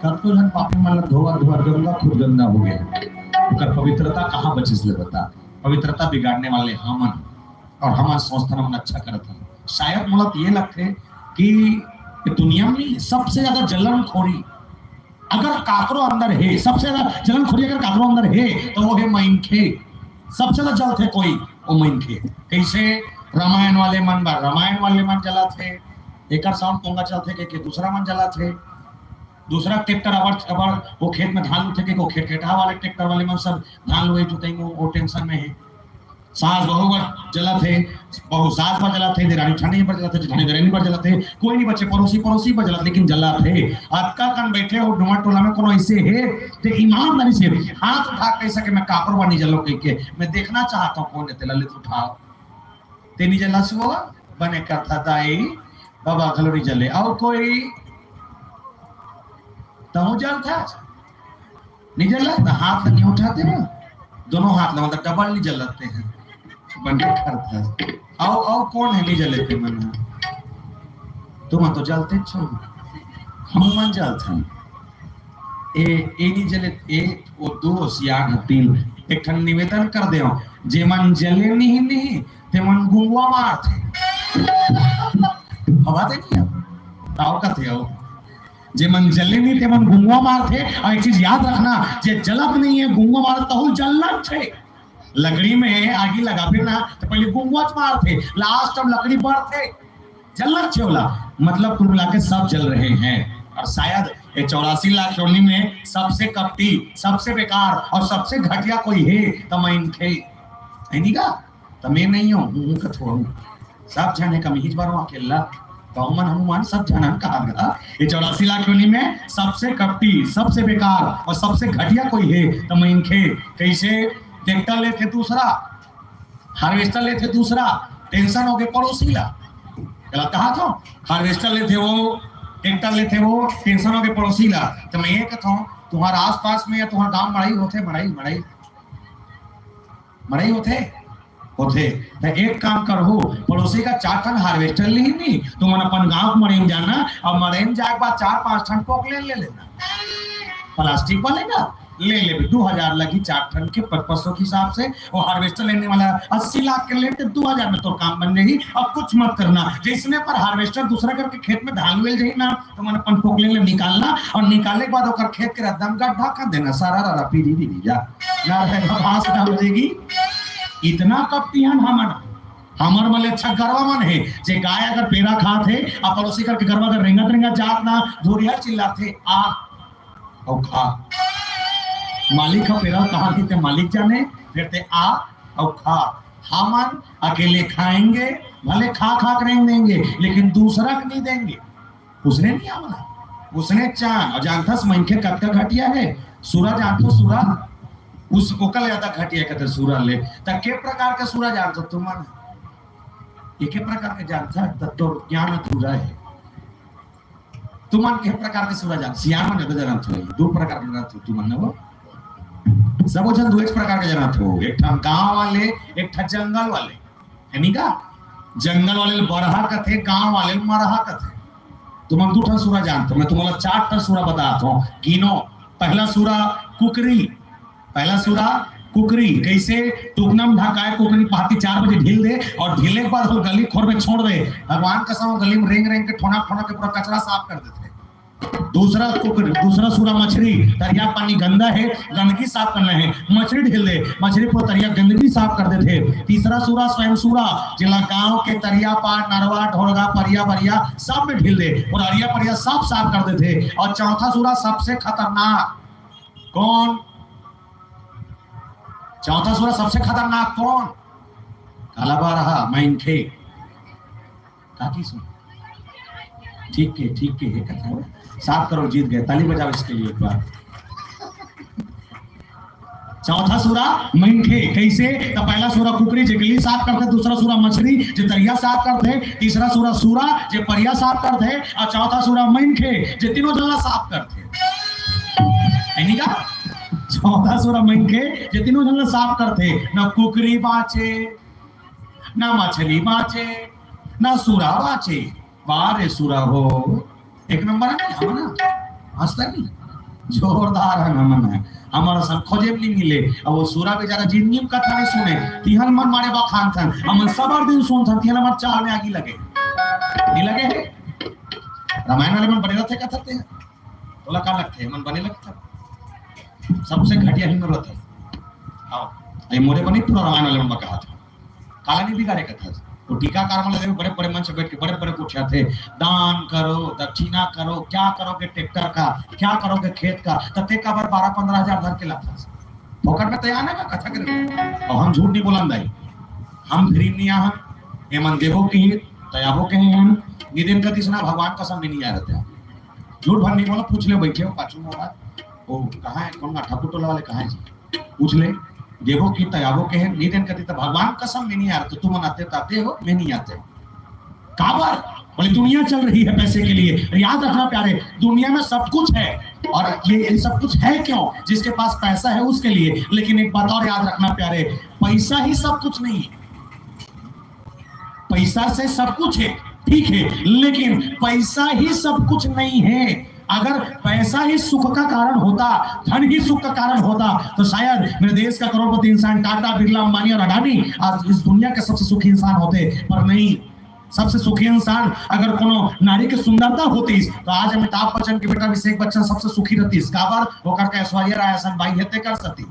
कब तो जन पापी मतलब धोआ गंगा खुद गंगा हो गया, पवित्रता कहाँ बची इसलिए बता, पवित्रता बिगाड़ने वाले हमन, और हमारा सोचता हम अच्छा करता, शायद मतलब ये लगते कि दुनिया में सबसे ज्यादा जलनखोरी अगर काकरो अंदर है, सबसे ज्यादा जलनखोरी अगर काकरो अंदर है तो वो है मैनखे, सबसे ज्यादा जल थे कोई वो मैनखे। कैसे रामायण वाले मन जला थे, एक साउंड पोंगा चलते के दूसरा मन जला थे, दूसरा ट्रैक्टर अबर वो खेत में धान उठे के को खेटा वाले ट्रैक्टर वाले मन सब धान लोए जुतेंगे वो टेंशन में है, सास बहू पर जला थे, बहू सास पर जला थे, देरानी ठंडी पर जला थे, जेठानी देरानी पर जला थे, कोई नहीं बचे, पड़ोसी पर जला, लेकिन जला थे। आपका कन बैठे हो डुमा टोला में कोनो ऐसे है तो ईमानदारी से हाथ उठा कह सके मैं काकरो बनी जलो कह के मैं देखना चाहता हूँ कौन है तेला ले उठाओ ते नहीं जला से वो बने करता दाई बाबा खलो नहीं जले, और कोई तमो जल था नहीं जला तो हाथ नहीं उठाते ना, दोनों हाथ मतलब डबल नहीं जलते हैं बंदे करता है, आओ कौन है नहीं जलते मन तुम तो जलते छो, हनुमान जलते ए नहीं जले ए ओ दो सियाग तीन एक ठन निवेदन कर दे जे मन जले नहीं ते मन गुंगवा मार थे हवा दे नहीं ताव का थे जे मन जले नहीं ते मन गुंगवा मार थे। और एक चीज याद रखना, जे जलत नहीं है गुंगवा मार तो जलत थे। लकड़ी में आगी लगा फिर ना तो पहले गुंगवा मार थे, लास्ट अब लकड़ी पर थे जलत छे वाला मतलब कुल मिला के सब जल रहे हैं। और शायद ये 84 लाख योनि में सबसे कपटी, सबसे बेकार और सबसे घटिया कोई है तो मैं इनके नहीं का तो मैं नहीं हूँ छोड़ू सब जाने का मैं बार अकेला तो मन हनुमान सब जानन कहा गया। ये 84 लाख योनि में सबसे कपटी, सबसे बेकार और सबसे घटिया कोई है तो मैं इनके कैसे ट्रैक्टर लेते दूसरा, हार्वेस्टर लेते दूसरा, टेंशन हो गए पड़ोसी ला कहा था हार्वेस्टर लेते वो, ट्रैक्टर लेते वो, टेंशन हो गए पड़ोसी ला। तो मैं ये कहता हूँ तुम्हारे आसपास में या तुम्हारे गांव मड़ाई होते मड़ाई होते तो एक काम करो पड़ोसी का 4 टन हार्वेस्टर ली नहीं तुम अपन गांव मरेन जाना और मरेन जाए बाद 4-5 टन पोक ले लेना प्लास्टिक वाले का ले 2000 लगी 4 टन के पर्पसों के हिसाब से। वो हार्वेस्टर लेने वाला 80 लाख के लेते 2000 में तो काम बन जाएगी। अब कुछ मत करना जिसने पर हार्वेस्टर दूसरा करके खेत में धान वेल जाए ना तो मैंने अपन पोकले ले निकालना और निकालने के बाद ओकर खेत के रद्दम गड्ढा कर देना सारा ररा पीढ़ी दी जा ना घास डाल देगी। इतना कपटियान हमर वाले अच्छा गरवा मन है जे गाय अगर पेड़ा खाते और पड़ोसी करके गरवा अगर रेंगत जात ना धोरिया चिल्लाते आ और खा मालिक का पेड़ा कहाँ की मालिक जाने फिर ते आ और खा। हमन अकेले खाएंगे भले खा कर रेंग देंगे लेकिन दूसरा को नहीं देंगे। उसने नहीं आना उसने चांद और जानता मनखे कत्का घटिया है सूरज जानतो सूरा उस ओकल ज्यादा घटिया कहते सूरा ले त के प्रकार के सूरा जानतो तुम एक प्रकार के जानता तो ज्ञान अधूरा है। तुम के प्रकार के सूरा जान सियान में ज्यादा जानते हो 2 प्रकार के जानते हो तुम वो सब जन 2 प्रकार के जानते हो एक ठा गांव वाले एक ठा जंगल वाले है नी का जंगल वाले बरहा कथे गांव वाले मरहा कथे। तुम 2 ठा सूरा जानते हो मैं तुम्हारा 4 ठा सूरा बताता हूँ गिनो। पहला सूरा कुकरी, पहला सूरा कुकरी कैसे टुकनम ढकाए कुकरी पाती 4 बजे ढील दे और ढीलने के बाद वो गली खोर में छोड़ दे भगवान कसम गली में रेंग के ठोना के पूरा कचरा साफ कर देते। दूसरा कुकरी, दूसरा सूरा मछली तरिया पानी गंदा है गंदगी साफ करना है मछली ढील दे मछली पूरा तरिया गंदगी साफ कर देते। तीसरा सूरा स्वयं सूरा जिला गांव के तरिया पार नरवा ढोलगा परिया बरिया सब में ढील दे और अरिया परिया सब साफ कर देते। और चौथा सूरा सबसे खतरनाक कौन, चौथा सूरा सबसे खतरनाक कौन काला बारहा मैंखे काकी सुन ठीक है कथा 7 करोड़ जीत गए ताली बजाओ इसके लिए एक बार। चौथा सूरा मैंखे कैसे तो पहला सूरा कुकरी जे गली साफ करते, दूसरा सूरा मछली जे तरिया साफ करते, तीसरा सूरा सूरा जे परिया साफ करते और चौथा सूरा मैंखे जे तीनों जगह साफ करते है का। चौथा सूरा मैंखे जे तीनों जगह साफ करते ना कुकरी बाचे ना मछली बाचे ना सूरा बाचे बारे सूरा हो एक नंबर है हम ना हंसता नहीं जोरदार है हमारा सब खोजे नहीं मिले अब वो सूरा बेचारा जिंदगी में कथा नहीं सुने तिहल मन मारे बा खान था हम सब दिन सुन था तिहल मन चाह में आगी लगे नहीं लगे रामायण वाले मन बने रहते कथा थे तोला का लगते मन बने लगता सबसे घटिया हिम्मत है। आओ ये मोरे बने पूरा रामायण वाले मन कहा था काला नहीं बिगाड़े कथा तो टीकाकार वाले बड़े बड़े मंच बैठ के बड़े बड़े पूछा थे दान करो दक्षिणा करो क्या करोगे ट्रैक्टर का क्या करोगे खेत का तते का बार 12-15 हजार धर के लाता फोकट में तैयार है का कथा करे और हम झूठ नहीं बोलन दाई हम गरीब नहीं हम ये मन देवो की तयाबो के हैं हम निदिन का तीसरा भगवान कसम नहीं आ रहते झूठ भर नहीं बोला पूछ ले बैठे हो पाछू में बात वो कहाँ है कौन ठाकुर टोला वाले कहाँ है पूछ ले देवो की तयाबो के हैं निधन करती तो भगवान कसम में नहीं आ रहा तो तुम आते हो मैं नहीं आते काबर बोले दुनिया चल रही है पैसे के लिए। याद रखना प्यारे दुनिया में सब कुछ है और ये सब कुछ है क्यों जिसके पास पैसा है उसके लिए। लेकिन एक बात और याद रखना प्यारे पैसा ही सब कुछ नहीं है, पैसा से सब कुछ है ठीक है, लेकिन पैसा ही सब कुछ नहीं है। अगर पैसा ही सुख का कारण होता, धन ही सुख का कारण होता, तो शायद मेरे देश का करोड़पति इंसान टाटा, बिरला, अंबानी और अडानी आज इस दुनिया के सबसे सुखी इंसान होते। पर नहीं, सबसे सुखी इंसान अगर कोनो नारी की सुंदरता होती तो आज अमिताभ बच्चन के बेटा अभिषेक बच्चन सबसे सुखी रहती। काबर वो करके ऐश्वर्या राय ऐसा भाई हेते कर सकती,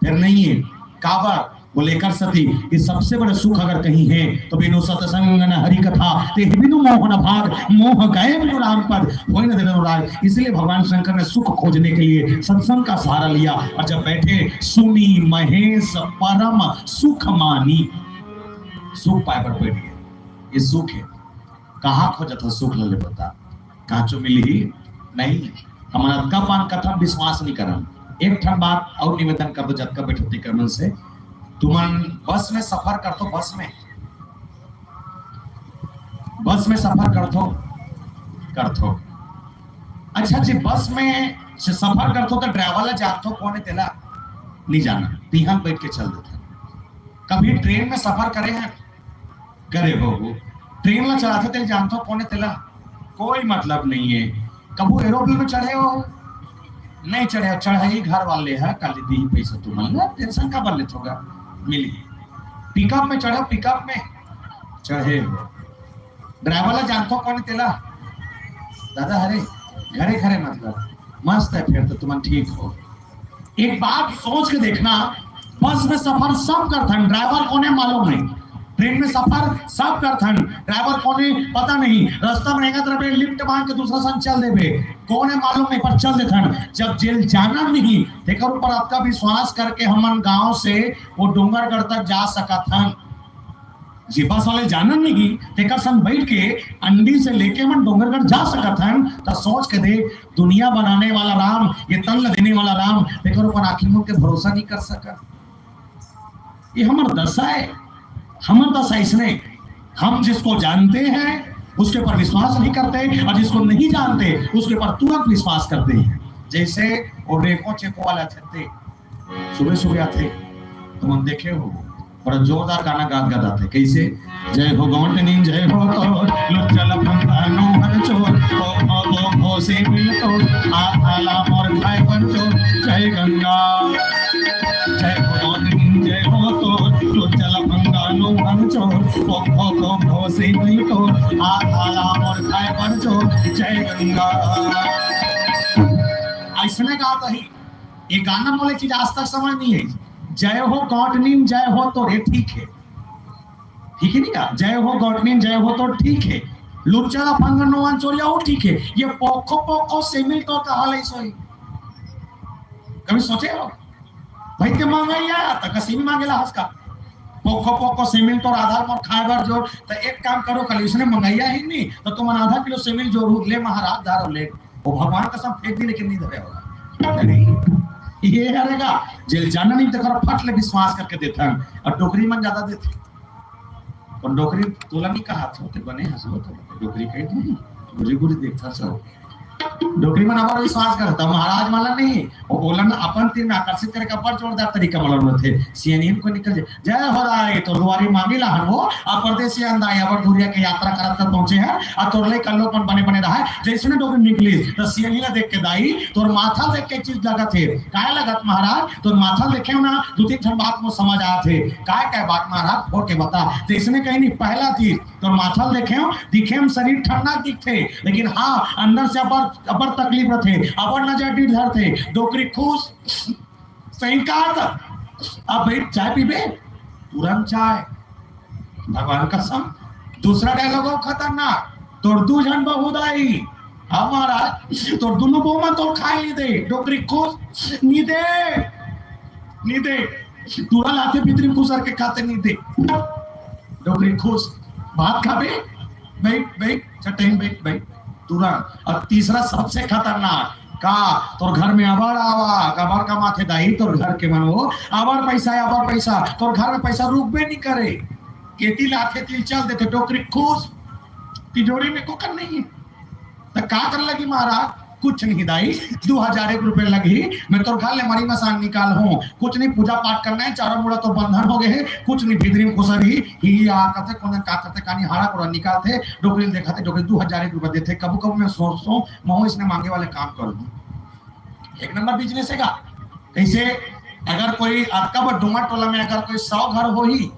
फिर नहीं है। काबर वो लेकर सती कि सबसे बड़ा सुख अगर कहीं है तो बिनु सत्संग न हरि कथा ते बिनु मोहन भाग, मोह गए बिनु राम पद होय न देनु राग। इसलिए भगवान शंकर ने सुख खोजने के लिए सत्संग का सहारा लिया, और जब बैठे सुनी महेश परम सुख मानी, सुख पाए पर बैठ गए। ये सुख है, कहाँ खोजत हो सुख ले बता, कहाँ चो मिली नहीं। हमारा का पान कथा विश्वास नहीं करम। एक ठन बात और निवेदन कर दो जब का बैठती कर्मन से, तुमन बस में सफर कर तो बस में सफर कर तो अच्छा जी, बस में से सफर कर तो ड्राइवर ला जान तो कौन है तेला नहीं जाना, पीहल बैठ के चल देते। कभी ट्रेन में सफर करे हैं, करे हो ट्रेन ला चलाते तेल जान तो कौन है तेला कोई मतलब नहीं है। कभी एरोप्लेन में चढ़े हो नहीं चढ़े, चढ़ाई घर वाले है कल दी पैसा तुम्हारा टेंशन का बन लेते होगा मिली। पिकअप में चढ़ो, पिकअप में चढ़े हो, ड्राइवर ला जानतो कौन तेला दादा, हरे घरे घरे मतलब मस्त है, फिर तो तुम ठीक हो। एक बात सोच के देखना, बस में सफर सब करथन, ड्राइवर कौन है मालूम नहीं। ट्रेन में सफर सब करथन, ड्राइवर कौन है पता नहीं। रास्ता में रहेगा तरफ लिफ्ट मांग के दूसरा संग चल देवे, कौन है मालूम नहीं, पर चल देथन। जब जेल जाना नहीं तेकर ऊपर आपका विश्वास करके हमन गांव से वो डोंगरगढ़ तक जा सकथन। जी बस वाले जाना नहीं तेकर संग बैठ के अंडी से लेके हम डोंगरगढ़ जा सकथन। तो सोच के दे, दुनिया बनाने वाला राम, ये तन देने वाला राम तेकर ऊपर आखिर के भरोसा नहीं कर सका। ये हमार दशा है, हमार दशा इसने, हम जिसको जानते हैं उसके ऊपर विश्वास नहीं करते, और जिसको नहीं जानते उसके ऊपर तुरंत विश्वास करते हैं। जैसे वो रेको चेको वाला थे, सुबह सुबह आते तुम तो देखे हो, बड़ा जोरदार गाना गाते कैसे, जय हो गौंटनी जय हो तो लुचल फंगानो हर चोर ओ से मिल तो आला मोर खाए पंचो, जय गंगा जय हो गौंटनी जय हो तो लुचल फंगानो हर चोर ओ से मिल तो आला मोर खाए पंचो, जय गंगा। ऐसने गाता ही ये गाना बोले चीज आज तक समझ नहीं है। जय हो गॉडनीन जय हो तो रे ठीक है नहीं का, जय हो गॉडनीन जय हो तो ठीक है, लुच्चा फंगनोवान चोरिया हो ठीक है। ये पोको पोको सेमिल तो कहा ले सोई, कभी सोचे हो भाई के मांगैया त कसीम मांगेला हंसका पोको पोको सेमिल तो आधार पर खाएबर जोड़। तो एक काम करो, कल इसने मंगाइया ही नहीं तो तुम आधा किलो सेमिल जोड़ ले महाराज दारो ले, वो भगवान का सब फेंक दी लेकिन नहीं धरे होगा नहीं। ये करेगा जेल जाना नहीं तो कर फट ले विश्वास करके देता है, और डोकरी मन ज्यादा देते, और डोकरी तोला नहीं कहा था तो बने हंसो तो डोकरी कही नहीं गुरी गुरी देखता सब डोकरी मन हमारा विश्वास करता महाराज माला नहीं, वो बोलन अपन तीन में आकर्षित करके अपन जोरदार तरीका मालूम थे। सीएनएन को निकल जाए जय हो रहा है तो दुआरी मांगी लाहन वो परदेसी अंदाई अबर दूरिया के यात्रा करत कर पहुंचे हैं, और तोरले कल्लोपन बने बने रहा है। जैसे ने डोकरी निकली तो सीएनएन देख के दाई तोर माथा देख के चीज लगा थे, काय लगत महाराज तोर माथा देखे ना दो तीन ठन बात में समझ आया थे, काय बात महाराज फोड़ के बता। तो इसने कहीं नहीं, पहला चीज तोर माथा देखे दिखे हम शरीर ठंडा दिखते, लेकिन हाँ अंदर से अपर तकलीफ थे, अपर नजर डर थे। डोकरी खुश सही कहा था, अब भाई चाय पीबे तुरंत चाय, भगवान कसम। दूसरा डायलॉग खतरनाक, तोर दू जन बहुदाई हमारा तोर दोनों बहु में तोर खाए नहीं दे। डोकरी खुश नहीं दे तुरंत लाते भीतरी खुशर के खाते नहीं दे। डोकरी खुश भात खाबे बैठ चटेन बैठ तुरंत। और तीसरा सबसे खतरनाक का तोर घर में अबर आवा अबर का माथे दाई तोर घर के मन वो अबर पैसा तोर घर में पैसा रुकबे नहीं करे, केती लाखे तिल चल देते। डोकरी खुश तिजोरी में को कर नहीं है तो का कर लगी महाराज, कुछ नहीं दाई, 2001 रुपए लगी, मैं तो घर ले मरी मसान निकाल हूँ, कुछ नहीं पूजा पाठ करना है, चारों मुड़ा तो बंधन हो गए हैं, कुछ नहीं भीतरी में घुसरी ही आते कौन का करते कहानी हाड़ा कोड़ा निकालते डोकरी दिखाते डोकरी 2001 रुपए देते, कबू कबू मैं सोचता हूँ इसने मांगे वाले काम कर दूं। एक नंबर बिजनेस है का कैसे, अगर कोई आपका डूमा टोला में अगर कोई 100 घर हो ही,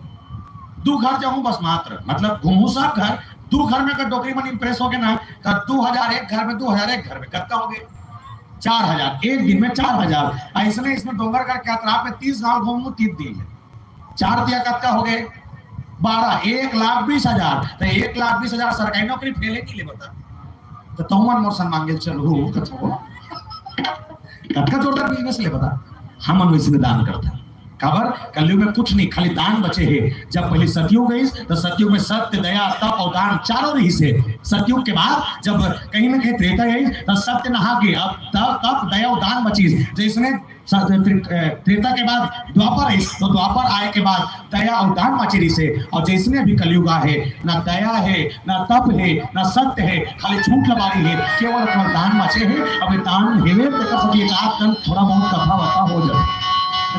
2 घर जाऊं बस मात्र, मतलब घूमू सब घर, 2 घर में अगर डोकरी मन इंप्रेस हो गए ना, तो 2001 घर में 2001 घर में कितना हो गए 4000, एक दिन में 4000। ऐसे इसमें डोंगरगढ़ के अतराफ में 30 गांव घूमू 30 दिन में 4 दिया कितना हो गए 12, 1,20,000। तो 1,20,000 सरकारी नौकरी फेले नहीं ले बता, तो तुम मोरसन मांगे चलो कत्का जोरदार बिजनेस ले बता, हम वैसे में दान करता खबर कलयुग में कुछ नहीं, खाली दान बचे है। जब पहले सतयुग गई तो सतयुग में सत्य दया तप और दान चारों रही से, सतयुग के बाद जब कहीं ना कहीं त्रेता गई तो सत्य नहा के अब तप दया और दान बची, जिसने त्रेता के बाद द्वापर है तो द्वापर आए के बाद दया और दान बची रही से, और जिसने अभी कलयुग है ना दया है ना तप है ना सत्य है, खाली झूठ लगा रही है, केवल अपना दान बचे है। अब दान हेवे तो सब एक आध थोड़ा बहुत कथा वथा हो जाए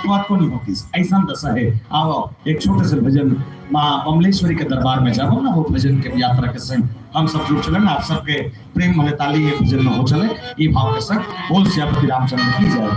बात को नहीं होती, ऐसा दशा है। आओ एक छोटे से भजन माँ बमलेश्वरी के दरबार में जाओ ना, वो भजन के यात्रा के संग हम सब जुड़ चले ना, आप सबके प्रेम भले ताली ये भजन में हो चले, ये भाव के संग बोल श्री रामचंद्र की जय।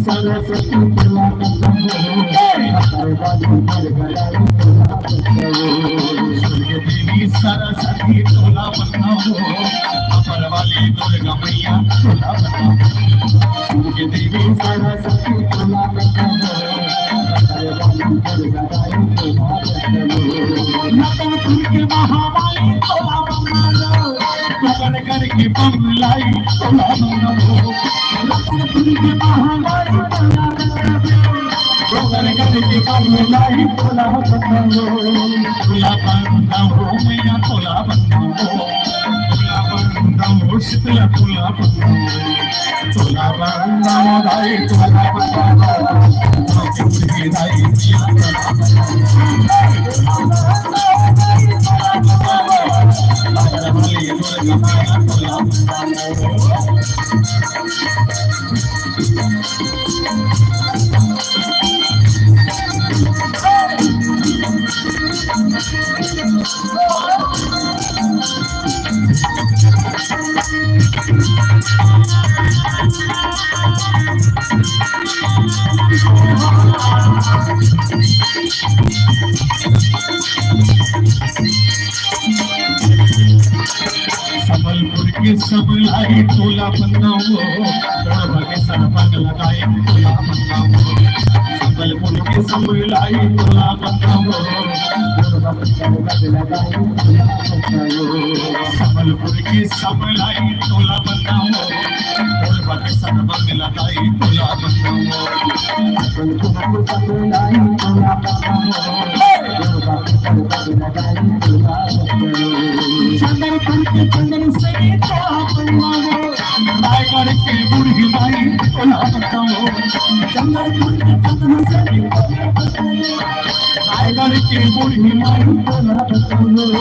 सरस्वती देवी सरस्वती तोला बनाओ, अपर वाली दुर्गा मैया तोला बनाओ। देवी सरस्वती तोला बनाओ, अपर वाली दुर्गा मैया तोला बनाओ। नवरात्रि के महामाई तोला बनाओ, पकड़ करके बंगलाई तोला बनाओ। नवरात्रि के महामाई तोला बनाओ, पकड़ करके बंगलाई तोला बनाओ। तोला बनाओ मैया तोला बनाओ, तोला बनाओ शीतला तोला बनाओ। तोला बनाओ भाई तोला बनाओ, दाई मैया संबलपुर के सब लाई तोला बनाओ, के सरपंच लगाए तोला बनाओ। संबलपुर के सब लाई तोला बनाओ, संबलपुर के सब लाई तोला बनाओ, के सरपंच लगाए तोला बनाओ। चंदन से तोला बनाओ, रायगढ़ के बूढ़ी माई तोला बनाओ। चंदन से रायगढ़ के बूढ़ी माई तोला बनाओ।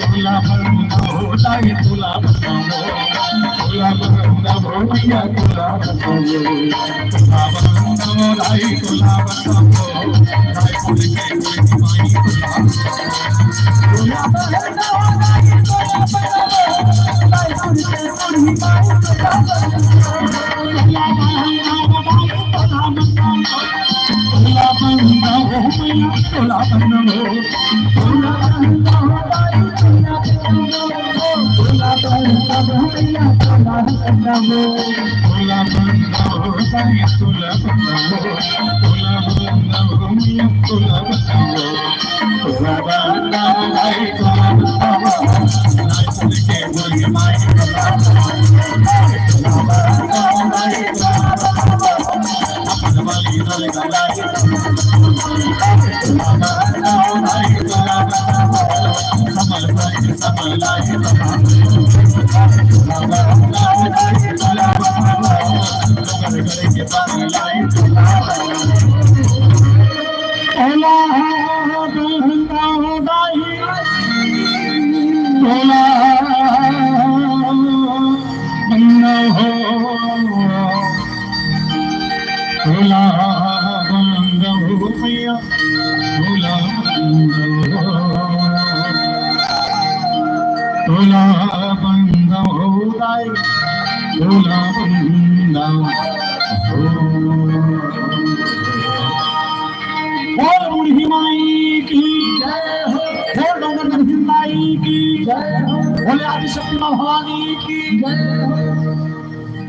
तोला बनाओ दाई तोला बनाओ, तोला बनाओ भैया तोला बनाओ। तोला बनाओ दाई तोला बनाओ, रायगढ़ के बूढ़ी माई तोला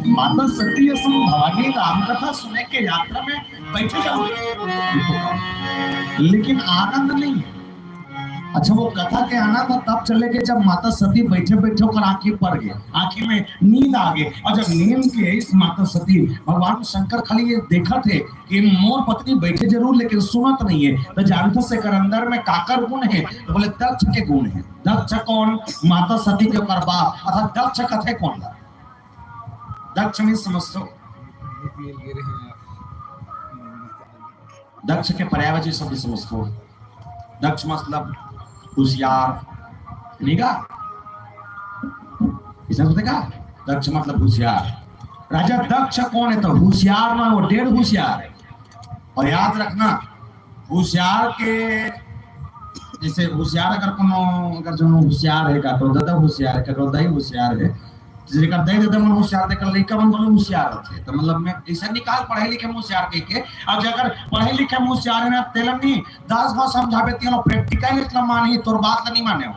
माता सती भवानी राम कथा सुनने के यात्रा में बैठे जाओ, लेकिन आनंद नहीं। अच्छा वो कथा के आना था तब चले गए जब माता सती बैठे बैठे होकर आंखें पड़ गए, आंखें में नींद आ गई। और जब नींद के इस माता सती भगवान शंकर खाली ये देखा थे कि मोर पत्नी बैठे जरूर लेकिन सुनत नहीं है, तो जानते से कर अंदर में काकर गुण है, तो बोले दक्ष के गुण है। दक्ष कौन? माता सती के बाप अर्थात दक्ष कथे कौन? दक्ष में समझते हो, दक्ष के पर्यायवाची शब्द समझते हो। दक्ष मतलब होशियार, नहीं का दक्ष मतलब होशियार। राजा दक्ष कौन है? तो होशियार ना, वो डेढ़ होशियार है। और याद रखना होशियार के जैसे होशियार अगर जो होशियार है का तो दादा होशियार है का दही होशियार है, जेकर दे देते मन होशियार देकर लइका मन बोले होशियार थे तो मतलब मैं ऐसा निकाल पढ़े लिखे होशियार कह के अब जगर पढ़े लिखे होशियार है ना तेलन नहीं 10 बार समझावे तीनों प्रैक्टिकल इतना माने तोर बात नहीं माने हो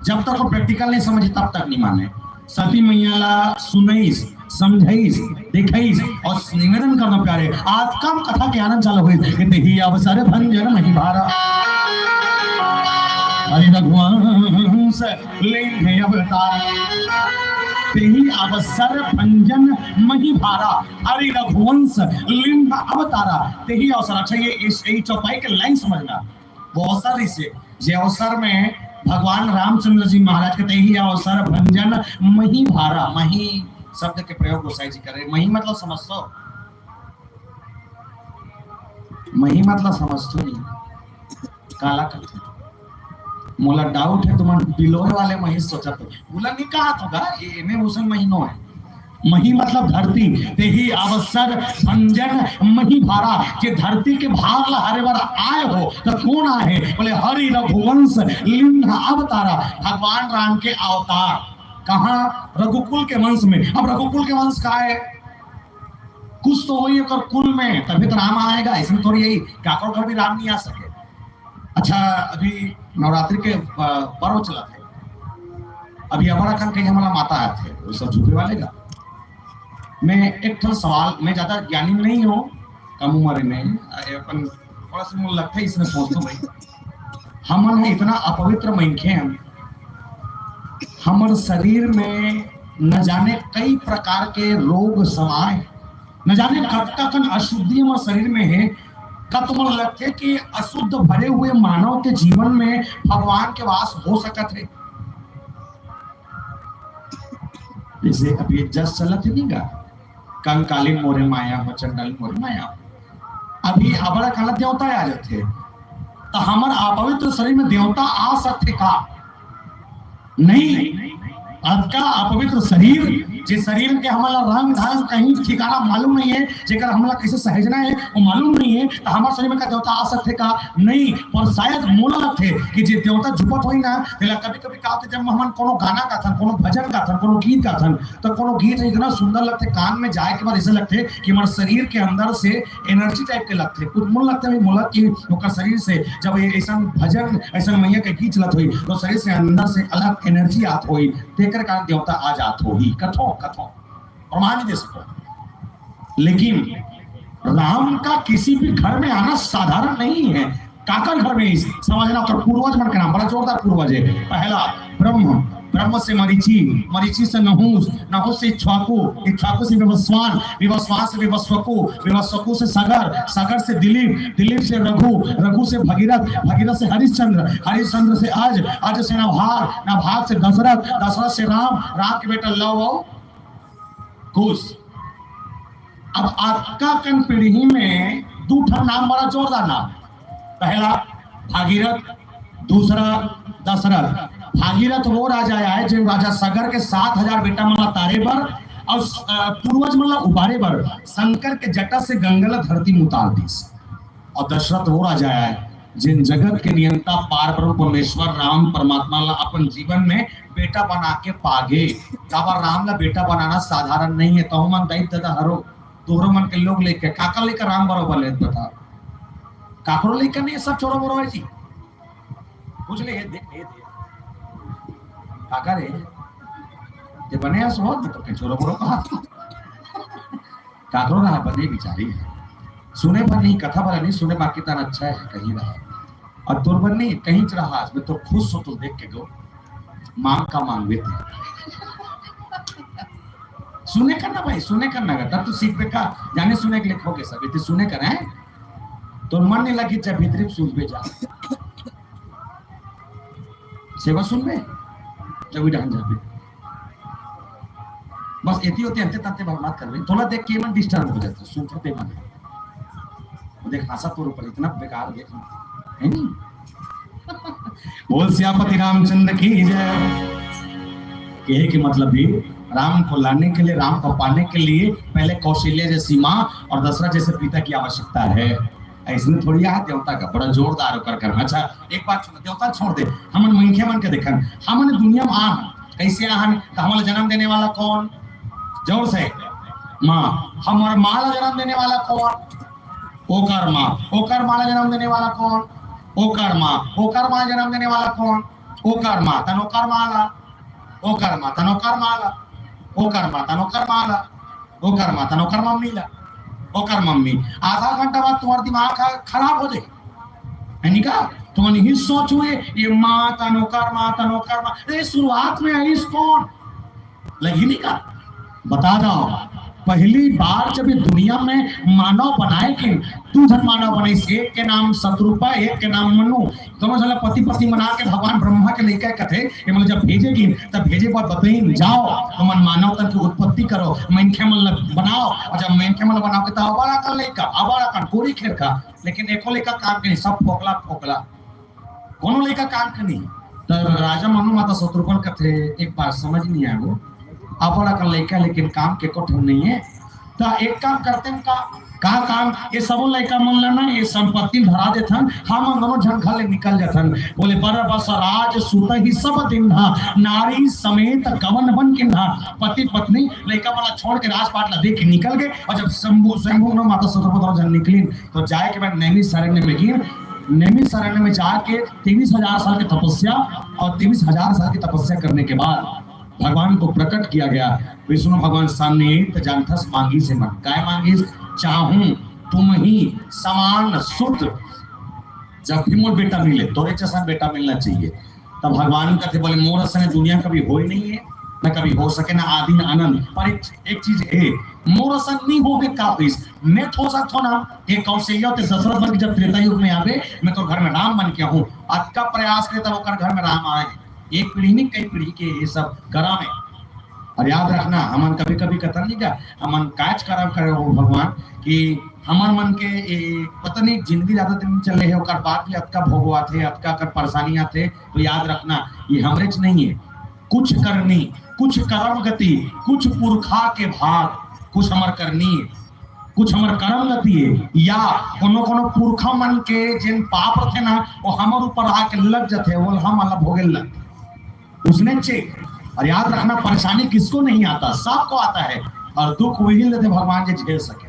जब तक वो प्रैक्टिकल नहीं समझी तब तक नहीं माने सती मैया ला सुनईस समझाइस दिखाइस और निवेदन करना प्यारे आज कम कथा के आनंद चालू हुई कि ही अवसर भंजन नहीं भारा हरि रघुवंश लेंगे अवतार तेही अवसर भंजन मही भारा हरि रघुवंश लिंग अवतारा तेही अवसर। अच्छा ये इस चौपाई के लाइन समझना वो अवसर इसे जे अवसर में भगवान रामचंद्र जी महाराज के तेही अवसर भंजन मही भारा मही शब्द के प्रयोग गोसाई जी करे मही मतलब समझो मही मतलब समझो नहीं काला करते मोला डाउट है तुम बिलोर वाले मही सोचा तो बोला नहीं कहा होगा ये में उसन महीनों है मही मतलब धरती तेही अवसर भंजन मही भारा जे धरती के भार ला हरे बार आए हो तो कौन आए बोले हरि रघुवंश लिंग अवतारा भगवान राम के अवतार कहाँ रघुकुल के वंश में। अब रघुकुल के वंश का है कुछ तो होई अगर कुल में तभी तो राम आएगा इसमें थोड़ी यही काकोर घर भी राम नहीं आ सके। अच्छा अभी नवरात्रि के पर्व चला थे अभी हमारा खान कहीं हमारा माता आए थे वो सब झूठे वाले का मैं एक ठो सवाल मैं ज्यादा ज्ञानी नहीं हूँ कम उम्र में अपन थोड़ा सा मुझे लगता है इसमें सोचता हूँ भाई हमन है इतना अपवित्र मनखे हम हमारे शरीर में न जाने कई प्रकार के रोग समाये न जाने कब अशुद्धि हमारे शरीर में है कब तुम लगते कि अशुद्ध भरे हुए मानव के जीवन में भगवान के वास हो सकते है। जैसे अभी जस्ट चलत नहीं का कंकालीन मोरे माया हो चंडालीन मोरे माया अभी हमारा काला देवता आ जाते तो हमारे अपवित्र शरीर में देवता आ सकते का नहीं आपका अपवित्र शरीर जिस शरीर के हमारा रंग धारण कहीं ठिकाना मालूम नहीं है जेकर हमला कैसे सहजना है वो मालूम नहीं है तो हमारे शरीर में का देवता आ सकते का नहीं और शायद मोला लगते कि जे देवता झुपट होई ना तेला कभी कभी का होते जब हमन कोनो गाना गाथन कोनो भजन गाथन कोनो गीत गाथन तो कोनो गीत इतना सुंदर लगते कान में जाए के बाद ऐसे लगते कि हमारे शरीर के अंदर से एनर्जी टाइप के लगते कुछ मोल लगता है मोला कि ओकर शरीर से जब ऐसा भजन ऐसा मैया के गीत चलत हुई तो शरीर से अंदर से अलग एनर्जी आत हुई तेकर कारण देवता आ जात हो ही कथो प्रमाण नहीं दे सको। लेकिन राम का किसी भी घर में आना साधारण नहीं है। काकर घर में समझना कर पूर्वज मन का नाम बड़ा जोरदार पूर्वज है। पहला ब्रह्म, ब्रह्म से मरीचि, मरीचि से नहुस, नहुस से इक्ष्वाकु, इक्ष्वाकु से विवस्वान, विवस्वान से विवस्वकु, विवस्वकु से सागर, सागर से दिलीप, दिलीप से रघु, रघु से भगीरथ, भगीरथ से हरिश्चंद्र, हरिश्चंद्र से आज, आज से नभाग, नभाग से दशरथ, दशरथ से राम, राम के बेटा लव कुश। अब आपका कन पीढ़ी में दूठा नाम बड़ा जोरदार नाम। पहला भागीरथ, दूसरा दशरथ। भागीरथ वो राजा है जो राजा सागर के 7000 बेटा मला तारे पर और पूर्वज मला उबारे पर शंकर के जटा से गंगला धरती में उतार दी। और दशरथ वो राजा है जिन जगत के नियंता पार ब्रह्म परमेश्वर राम परमात्मा ला अपन जीवन में बेटा बना के पागे। काबर राम ला बेटा बनाना साधारण नहीं है। तो मन दैत दादा हरो तोरो मन के लोग लेके काका लेकर राम बरोबर ले बता काकरो लेकर नहीं सब छोरो बरोबर जी पूछ ले देख काका रे ते बने सो तो के छोरो बरो कहा काकरो रहा बने बिचारी सुने पर नहीं कथा वाला नहीं सुने बाकी तार अच्छा है कहीं रहा और तुरबन नहीं कहीं रहा मैं तो खुश हो तो देख के गो मांग का मांग थे सुने करना भाई सुने करना तब तो सीख पे का जाने सुने के लिखोगे सब इतने सुने कर हैं तो मन नहीं लगी चाहे भीतरी सुन पे जा सेवा सुन में जब भी डांस जाते बस इतनी होती अंते तंते बात कर रही थोड़ा देख के मन डिस्टर्ब हो जाता सुनते मन देख हंसा तो ऊपर इतना बेकार देख है नहीं बोल सियापति रामचंद्र की जय। कहे कि मतलब भी राम को लाने के लिए राम को पाने के लिए पहले कौशल्य जैसी माँ और दशरथ जैसे पिता की आवश्यकता है। ऐसे थोड़ी है देवता का बड़ा जोरदार कर। अच्छा एक बात देवता छोड़ दे हमन मनखे मन के देखन हमन दुनिया में आ कैसे आहन तो हमारा जन्म देने वाला कौन? जोर से माँ। हमारे माँ ला जन्म देने वाला कौन? ओकर माँ। ओकर माँ ला जन्म देने वाला कौन? ओकर माँ। ओकर माँ जन्म देने वाला कौन? ओकर माँ। तनोकर माँ ला ओकर माँ। तनोकर माँ ला ओकर माँ। तनोकर माँ ला ओकर माँ। तनोकर मम्मी ला ओकर मम्मी। आधा घंटा बाद तुम्हारा दिमाग खराब हो जाए है का? तुम नहीं सोच हुए ये माँ तनोकर माँ तनोकर माँ। शुरुआत में आई कौन लगी नहीं का? बता दो पहली बार जब ये दुनिया में मानव बनाए कि तू धन मानव बने, एक के नाम शत्रुपा एक के नाम मनु, दोनों जला पति पत्नी बना के भगवान ब्रह्मा के लेकर कथे ये मतलब जब भेजेगी तब भेजे बाद बताई जाओ तो मन मानव तन की उत्पत्ति करो, मेनखे मन बनाओ, और जब मेनखे मन बनाओ के तो अबाड़ा कर लेका अबाड़ा कर पूरी खेर का, लेकिन एको लेका काम के नहीं, सब फोकला फोकला कोनो लेका काम के नहीं। तो राजा मनु माता शत्रुपन कथे एक बार समझ नहीं आया वो बड़ा कर लेका, लेकिन काम के को नहीं है। तो एक काम करते हैं का काम ये सबो लड़का मन लेना ये संपत्ति धरा देथन, हम दोनों झन घर ले निकल जाथन। बोले बर बस राज सुत ही सब दिन्हा, नारी समेत कवन बन किन्हा। पति पत्नी लड़का वाला छोड़ के राजपाट ला देख के निकल गए, और जब शंभू माता सतर्पण जन निकली तो जाए के बाद नैमी शरण्य में गिर, नैमी शरण्य में जाके 23,000 साल की तपस्या, और 23,000 साल की तपस्या करने के बाद भगवान को प्रकट किया गया। विष्णु भगवान सामने तो जानथस मांगी से मन काय मांगी, चाहूं तुम ही समान सुत, जब भी मोर बेटा मिले तोरे जैसा बेटा मिलना चाहिए। तब भगवान कहते बोले मोर संग दुनिया कभी हो ही नहीं है, न कभी हो सके, ना आदि न अनंत। पर एक चीज है मोर संग नहीं होगे काफिस मैं थो सकता हूं ना। ये कौशल्या ते दशरथ बन जब त्रेता युग में आवे मैं तो घर में राम बन के हूं, आज का प्रयास करे तब ओकर घर में राम आए, एक पीढ़ी नहीं कई पीढ़ी के ये सब करा में। और याद रखना हमन कभी कभी कथन नहीं क्या हमन काज करम करे हो भगवान कि हमन मन के पता नहीं जिंदगी ज्यादा दिन चले है ओकर बाद भी अतका भोगवा थे अतका कर परेशानियां थे। तो याद रखना ये हमरे च नहीं है, कुछ करनी कुछ कर्म गति कुछ पुरखा के भाग, कुछ हमर करनी कुछ हमर कर्म गति है, या कोनो कोनो पुरखा मन के जिन पाप रखे ना वो हमर ऊपर आके लग जाते वो हम अलग भोगे लग उसने चेक। और याद रखना परेशानी किसको नहीं आता, सबको आता है, और दुख वही लेते भगवान जी झेल सके।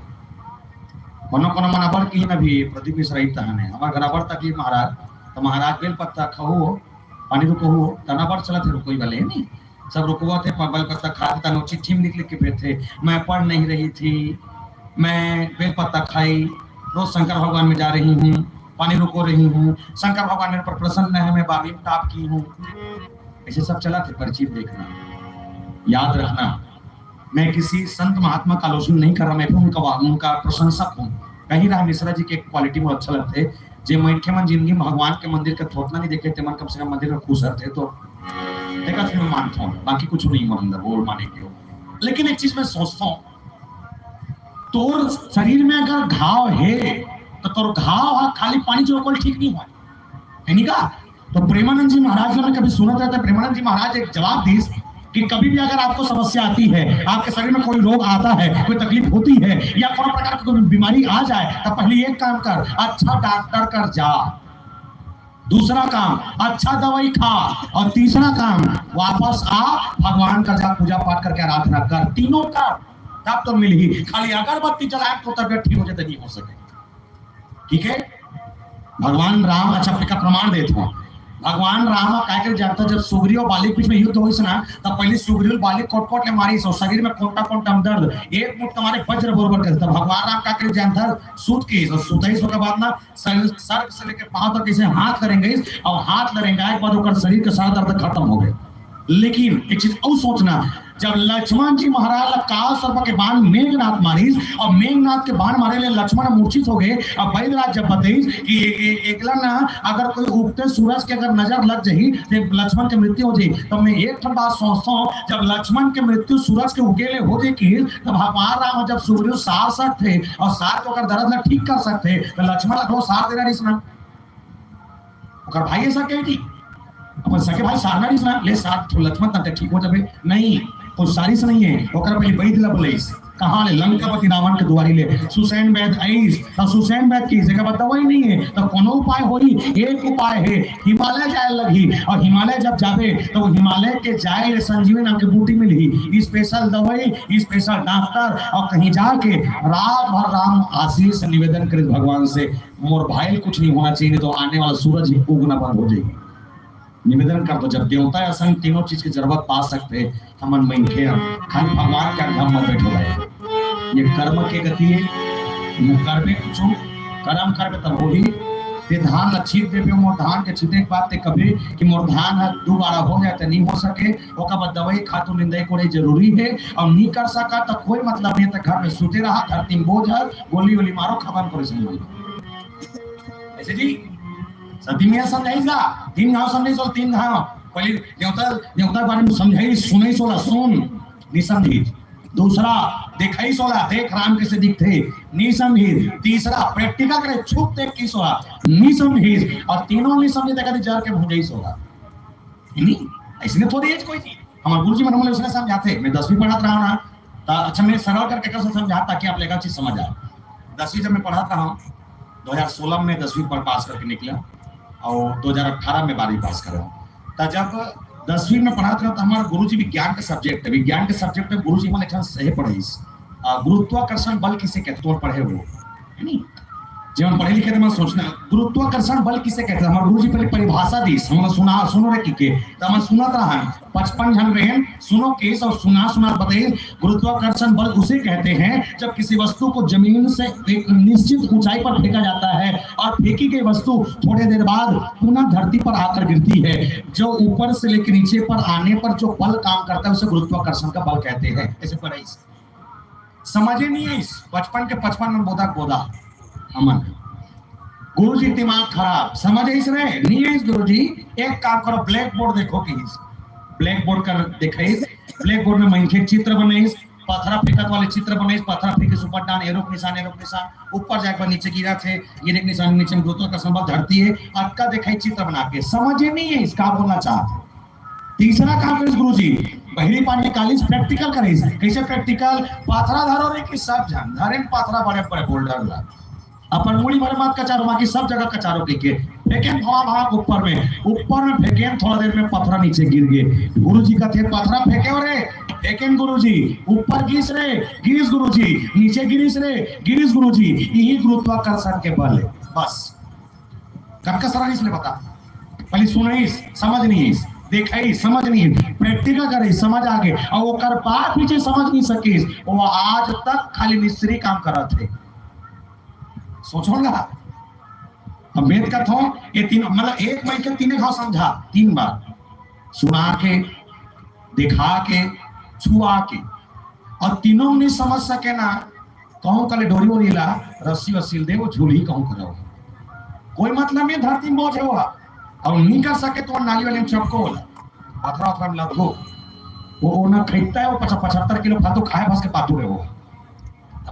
कोनो कोनो मन अबर की न भी प्रदीप रही तहने हमार घर अबर तक महाराज तो महाराज बेल पत्ता खाओ पानी रुको हो तना बर चला थे कोई वाले नहीं सब रुकवा थे बेल पत्ता खाते तनो चिट्ठी में लिख के भेजते मैं पढ़ नहीं रही थी, मैं बेल पत्ता खाई, रोज शंकर भगवान में जा रही हूँ, पानी रुको रही हूँ, शंकर भगवान मेरे पर प्रसन्न है, मैं बाबी टाप की हूँ, ऐसे सब चला थे। परिचित देखना याद रखना मैं किसी संत महात्मा का आलोचना नहीं कर रहा, मैं उनका प्रशंसक हूँ। कहीं राम मिश्रा जी के एक क्वालिटी में अच्छा लगते जे मैठे मन जिंदगी भगवान के मंदिर का थोतना नहीं देखे थे मन कम से कम मंदिर में खुश रहते तो देखा मैं मानता हूँ, बाकी कुछ नहीं मन अंदर बोल माने के। लेकिन एक चीज मैं सोचता हूँ तोर शरीर में अगर घाव है तो तोर घाव खाली पानी चोकल ठीक नहीं हुआ है नहीं का। तो प्रेमानंद जी महाराज ने कभी सुना था, प्रेमानंद जी महाराज एक जवाब दी कि कभी भी अगर आपको समस्या आती है, आपके शरीर में कोई रोग आता है, कोई तकलीफ होती है या कोनो प्रकार की कोई बीमारी आ जाए तो पहले एक काम कर, अच्छा डॉक्टर कर जा, दूसरा काम अच्छा दवाई खा, और तीसरा काम वापस आ भगवान का जा पूजा पाठ करके आराधना कर, तीनों कर तब तो मिल ही। खाली अगरबत्ती जलाए तो तबियत ठीक हो जाए नहीं हो सके। ठीक है भगवान राम अच्छा का प्रमाण देता हूँ। भगवान राम क्या कर जाता जब सुग्रीव और बालिक बीच में युद्ध हुई ना तब पहले सुग्रीव बालिक कोट ले मारी सो शरीर में कोटा कोटा दर्द एक मुठ तुम्हारे वज्र बरोबर करता। भगवान राम क्या कर जानता सूत की सुतई सो के बाद ना सर से लेकर पांव तक कैसे हाथ करेंगे और हाथ लड़ेंगे एक बाद होकर शरीर का सारा दर्द खत्म हो गए। लेकिन एक चीज और सोचना जब लक्ष्मण जी महाराज काल सर्प के बाण मेघनाथ मारी और मेघनाथ के बाण मारे ले लक्ष्मण मूर्छित हो गए। अब वैद्यराज जब बताई कि एकला ना अगर कोई उगते सूरज के अगर नजर लग जाही तो लक्ष्मण की मृत्यु हो जाए। तो मैं एक बात सोचता हूँ जब लक्ष्मण की मृत्यु सूरज के उगेले हो जाए की तो भगवान राम जब सुग्रीव सार सकते और सार को अगर दर्द ला ठीक कर सकते तो लक्ष्मण को सार देना नहीं सुना भाई ऐसा कह थी अपन सके भाई सारना नहीं सुना ले साथ लक्ष्मण तक ठीक हो जाए नहीं तो सारी से नहीं है ओकर पहले वैद्य ला बोले कहाँ ले लंकापति रावण के दुआरी ले सुसैन वैद आईस तो सुसैन वैद की जगह पर दवाई नहीं है तो कोनो उपाय होई एक उपाय है हिमालय जाए लगी और हिमालय जब जावे तो हिमालय के जाए संजीवनी नाम की बूटी मिली स्पेशल दवाई स्पेशल डॉक्टर और कहीं जाके रात भर राम आशीष निवेदन करे भगवान से मोर भाई कुछ नहीं होना चाहिए तो आने वाला सूरज ही उगना बंद हो जाएगी निवेदन कर दो जब देवता असंग तीनों चीज की जरूरत पा सकते हमन में खाली भगवान का धर्म मत बैठो रहे ये कर्म के गति है करबे कुछ कर्म करबे तब होही ते धान अच्छी देवे मोर धान के छीटे के बाद ते कभी कि मोर धान दोबारा हो जाए तो नहीं हो सके ओका बाद दवाई खातू निंदाई कोड़े जरूरी है और नहीं कर सका तो कोई मतलब नहीं तो घर में सोते रहा धरती में बोझ गोली गोली मारो खत्म करे ऐसे जी सती में समझाइएगा तीन घाव समझे सो तीन घाव पहले देवता बारे में समझाई सुने सोला सुन निसंधि दूसरा देखाई सोला देख राम कैसे दिखते निसंधि तीसरा प्रैक्टिकल करे छुप देख की सोला निसंधि और तीनों निसंधि देखा जार के भुंजाई सोला नहीं ऐसे थोड़ी एज कोई थी हमारे गुरुजी मन उसने समझाते मैं 10वीं पढ़ाता रहा ना तो अच्छा मैं सरल करके कैसे समझाता कि आप लेकर चीज समझ आए 10वीं जब मैं पढ़ाता रहा 2016 में 10वीं पास करके निकला और 2018 में 12वीं पास करा तो जब 10वीं में पढ़ा था तो हमारे गुरुजी विज्ञान के सब्जेक्ट है विज्ञान के सब्जेक्ट में गुरुजी हमारे एक सही पढ़े गुरुत्वाकर्षण बल किसे कहते हैं पढ़े वो है नहीं जब हम पढ़े लिखे थे मैं सोचना गुरुत्वाकर्षण बल किसे कहते हैं हमारे गुरुजी पहले परिभाषा दी हमने सुना सुनो रे की तो हम सुना रहा 55 जन रहे सुनो केस और सुना बताइए गुरुत्वाकर्षण बल उसे कहते हैं जब किसी वस्तु को जमीन से एक निश्चित ऊंचाई पर फेंका जाता है और फेंकी गई वस्तु थोड़ी देर बाद पुनः धरती पर आकर गिरती है जो ऊपर से लेकर नीचे पर आने पर जो बल काम करता है उसे गुरुत्वाकर्षण का बल कहते हैं ऐसे पढ़ाई समझे नहीं है इस 55 में बोधा अमन गुरुजी दिमाग खराब समझ इस रहे नहीं है इस गुरुजी एक काम करो ब्लैक बोर्ड देखो कि ब्लैक बोर्ड कर दिखाई ब्लैक बोर्ड में मनखे चित्र बने पत्थरा फेंकत वाले चित्र बने पत्थरा फेंके सुपर डान एरो निशान ऊपर जाकर नीचे गिरा थे गिरे के निशान नीचे में गुरुत्वाकर्षण बल धरती है आपका दिखाई चित्र बना के समझे नहीं है इसका बोलना चाहते तीसरा काम करें गुरुजी बहरी पानी कालिस प्रैक्टिकल करे कैसे प्रैक्टिकल पाथरा धरो रे कि सब जान धरे पाथरा बड़े बड़े बोल्डर ला अपन मुड़ी भर मत कचारो बाकी सब जगह कचारो के फेंकें भवा ऊपर में फेंकें थोड़ा देर में पत्थरा नीचे गिर गए गुरुजी का थे पत्थरा फेंके रे फेंकें गुरुजी ऊपर गिरीश गुरुजी नीचे गिरीश गुरुजी यही गुरुत्वाकर्षण के बल है बस कब का सरा इसने बता पहले सुनाई समझ नहीं देखा समझ नहीं प्रैक्टिकल करे समझ आगे और वो कर बात पीछे समझ नहीं सके वो आज तक खाली मिस्त्री काम कर रहे थे सोचो ना अब वेद का था ये तीन मतलब एक मई के तीन घाव समझा 3 बार सुना के दिखा के छुआ के और तीनों नहीं समझ सके ना कहूं कल डोरी ओरी ला रस्सी वसील दे वो झूली कहूं करो कोई मतलब नहीं धरती में बोझ हुआ और नहीं कर सके तो नाली वाले में चपको होला पथरा में लगो वो ना खरीदता है वो 75 किलो फालतू खाए फंस के पातू रहे वो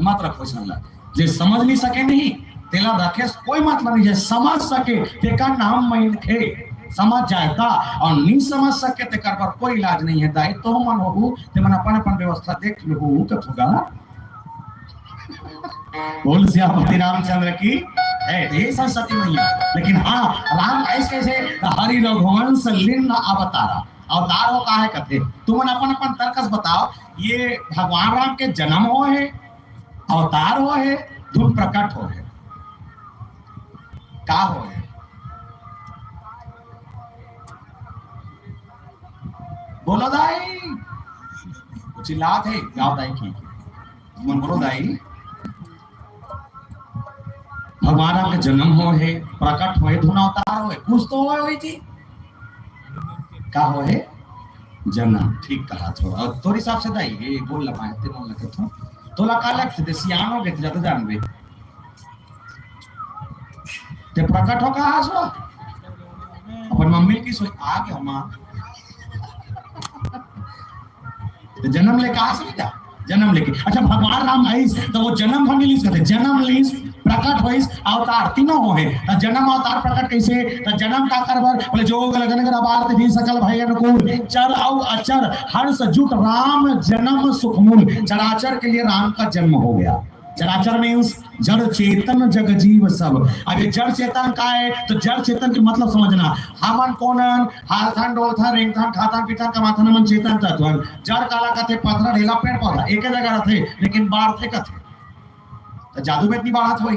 मत रखो समझ जे समझ नहीं सके नहीं तेला रखे कोई मतलब नहीं जे समझ सके तेका नाम मैं खे समझ जाएगा और नहीं समझ सके तेकर पर कोई इलाज नहीं है दायित्व तो मन हो ते मन अपन व्यवस्था देख लो तो होगा बोल सियापति रामचंद्र की है ये संस्कृति नहीं है लेकिन हाँ राम कैसे हरि रघुवंश लिंग अवतारा अवतार हो कहा है कथे तुम अपन तर्कस बताओ ये भगवान राम के जन्म हो है अवतार हो है धुन प्रकट हो है का हो है बोलो दाई चिल्लात है गाँव दाई की मन बोलो दाई भगवान राम के जन्म हो है प्रकट हो है धुन अवतार हो है कुछ तो हो हुई थी का हो है जन्म ठीक कहा थोड़ा और थोड़ी हिसाब से दाई ये बोल लगाए थे बोल लगे तो तोला का लगते थे सियान हो गए थे जाते जान बे ते प्रकट हो कहा सो अपन मम्मी की सोच आ गया मां तो जन्म ले कहा से क्या जन्म लेके अच्छा भगवान राम आई तो वो जन्म हम लीज कहते जन्म लीज प्रकट होइस अवतार तीनों होए त जन्म अवतार प्रकट कैसे त जन्म का करबर बोले जोग लगन कर आबार दी सकल भय अनुकूल चर औ अचर हर्ष जुट राम जन्म सुखमूल चराचर के लिए राम का जन्म हो गया। चराचर मीन्स जड़ चेतन जग जीव सब। अब ये जड़ चेतन का है तो जड़ चेतन के मतलब समझना हमन कोनन हालथन डोलथन रेंगथन खाथन पीथन कमाथन मन चेतन तत्व जड़ काला कथे पत्थर ढेला पेड़ पौधा एक जगह रहते लेकिन बाढ़ थे कथे तो जादू में इतनी बाढ़ हुई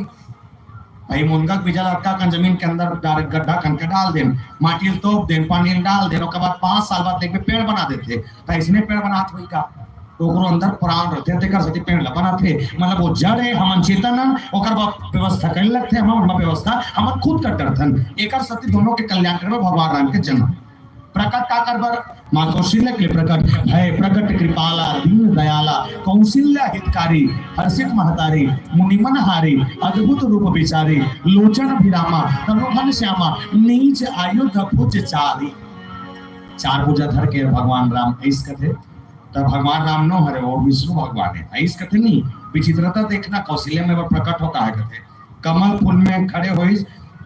भाई मुनगा बीजा लटका कर जमीन के अंदर डायरेक्ट गड्ढा करके डाल देन माटी तोप देन पानी डाल देन उसके बाद 5 साल बाद देख पेड़ बना देते तो इसने पेड़ बनात हुई का तो अंदर प्राण रहते तेकर सती पेड़ लबना थे मतलब वो जड़ है हमन चेतन ओकर व्यवस्था करे लगते हम व्यवस्था हम खुद कर करथन एकर सती दोनों के कल्याण करबे भगवान राम के जन्म प्रकट का करबर मां कौशल्या के प्रकट है प्रकट कृपाला दीन दयाला कौशल्या हितकारी हर्षित महतारी मुनिमन हारी अद्भुत रूप विचारी लोचन विरामा तनोघन श्यामा नीच आयुध भुज चारी। 4 भुजा धर के भगवान राम इस कथे तब भगवान राम नो हरे वो विष्णु भगवान है इस कथे नहीं विचित्रता देखना कौशल्या में प्रकट होता है कथे कमल फूल में खड़े हुए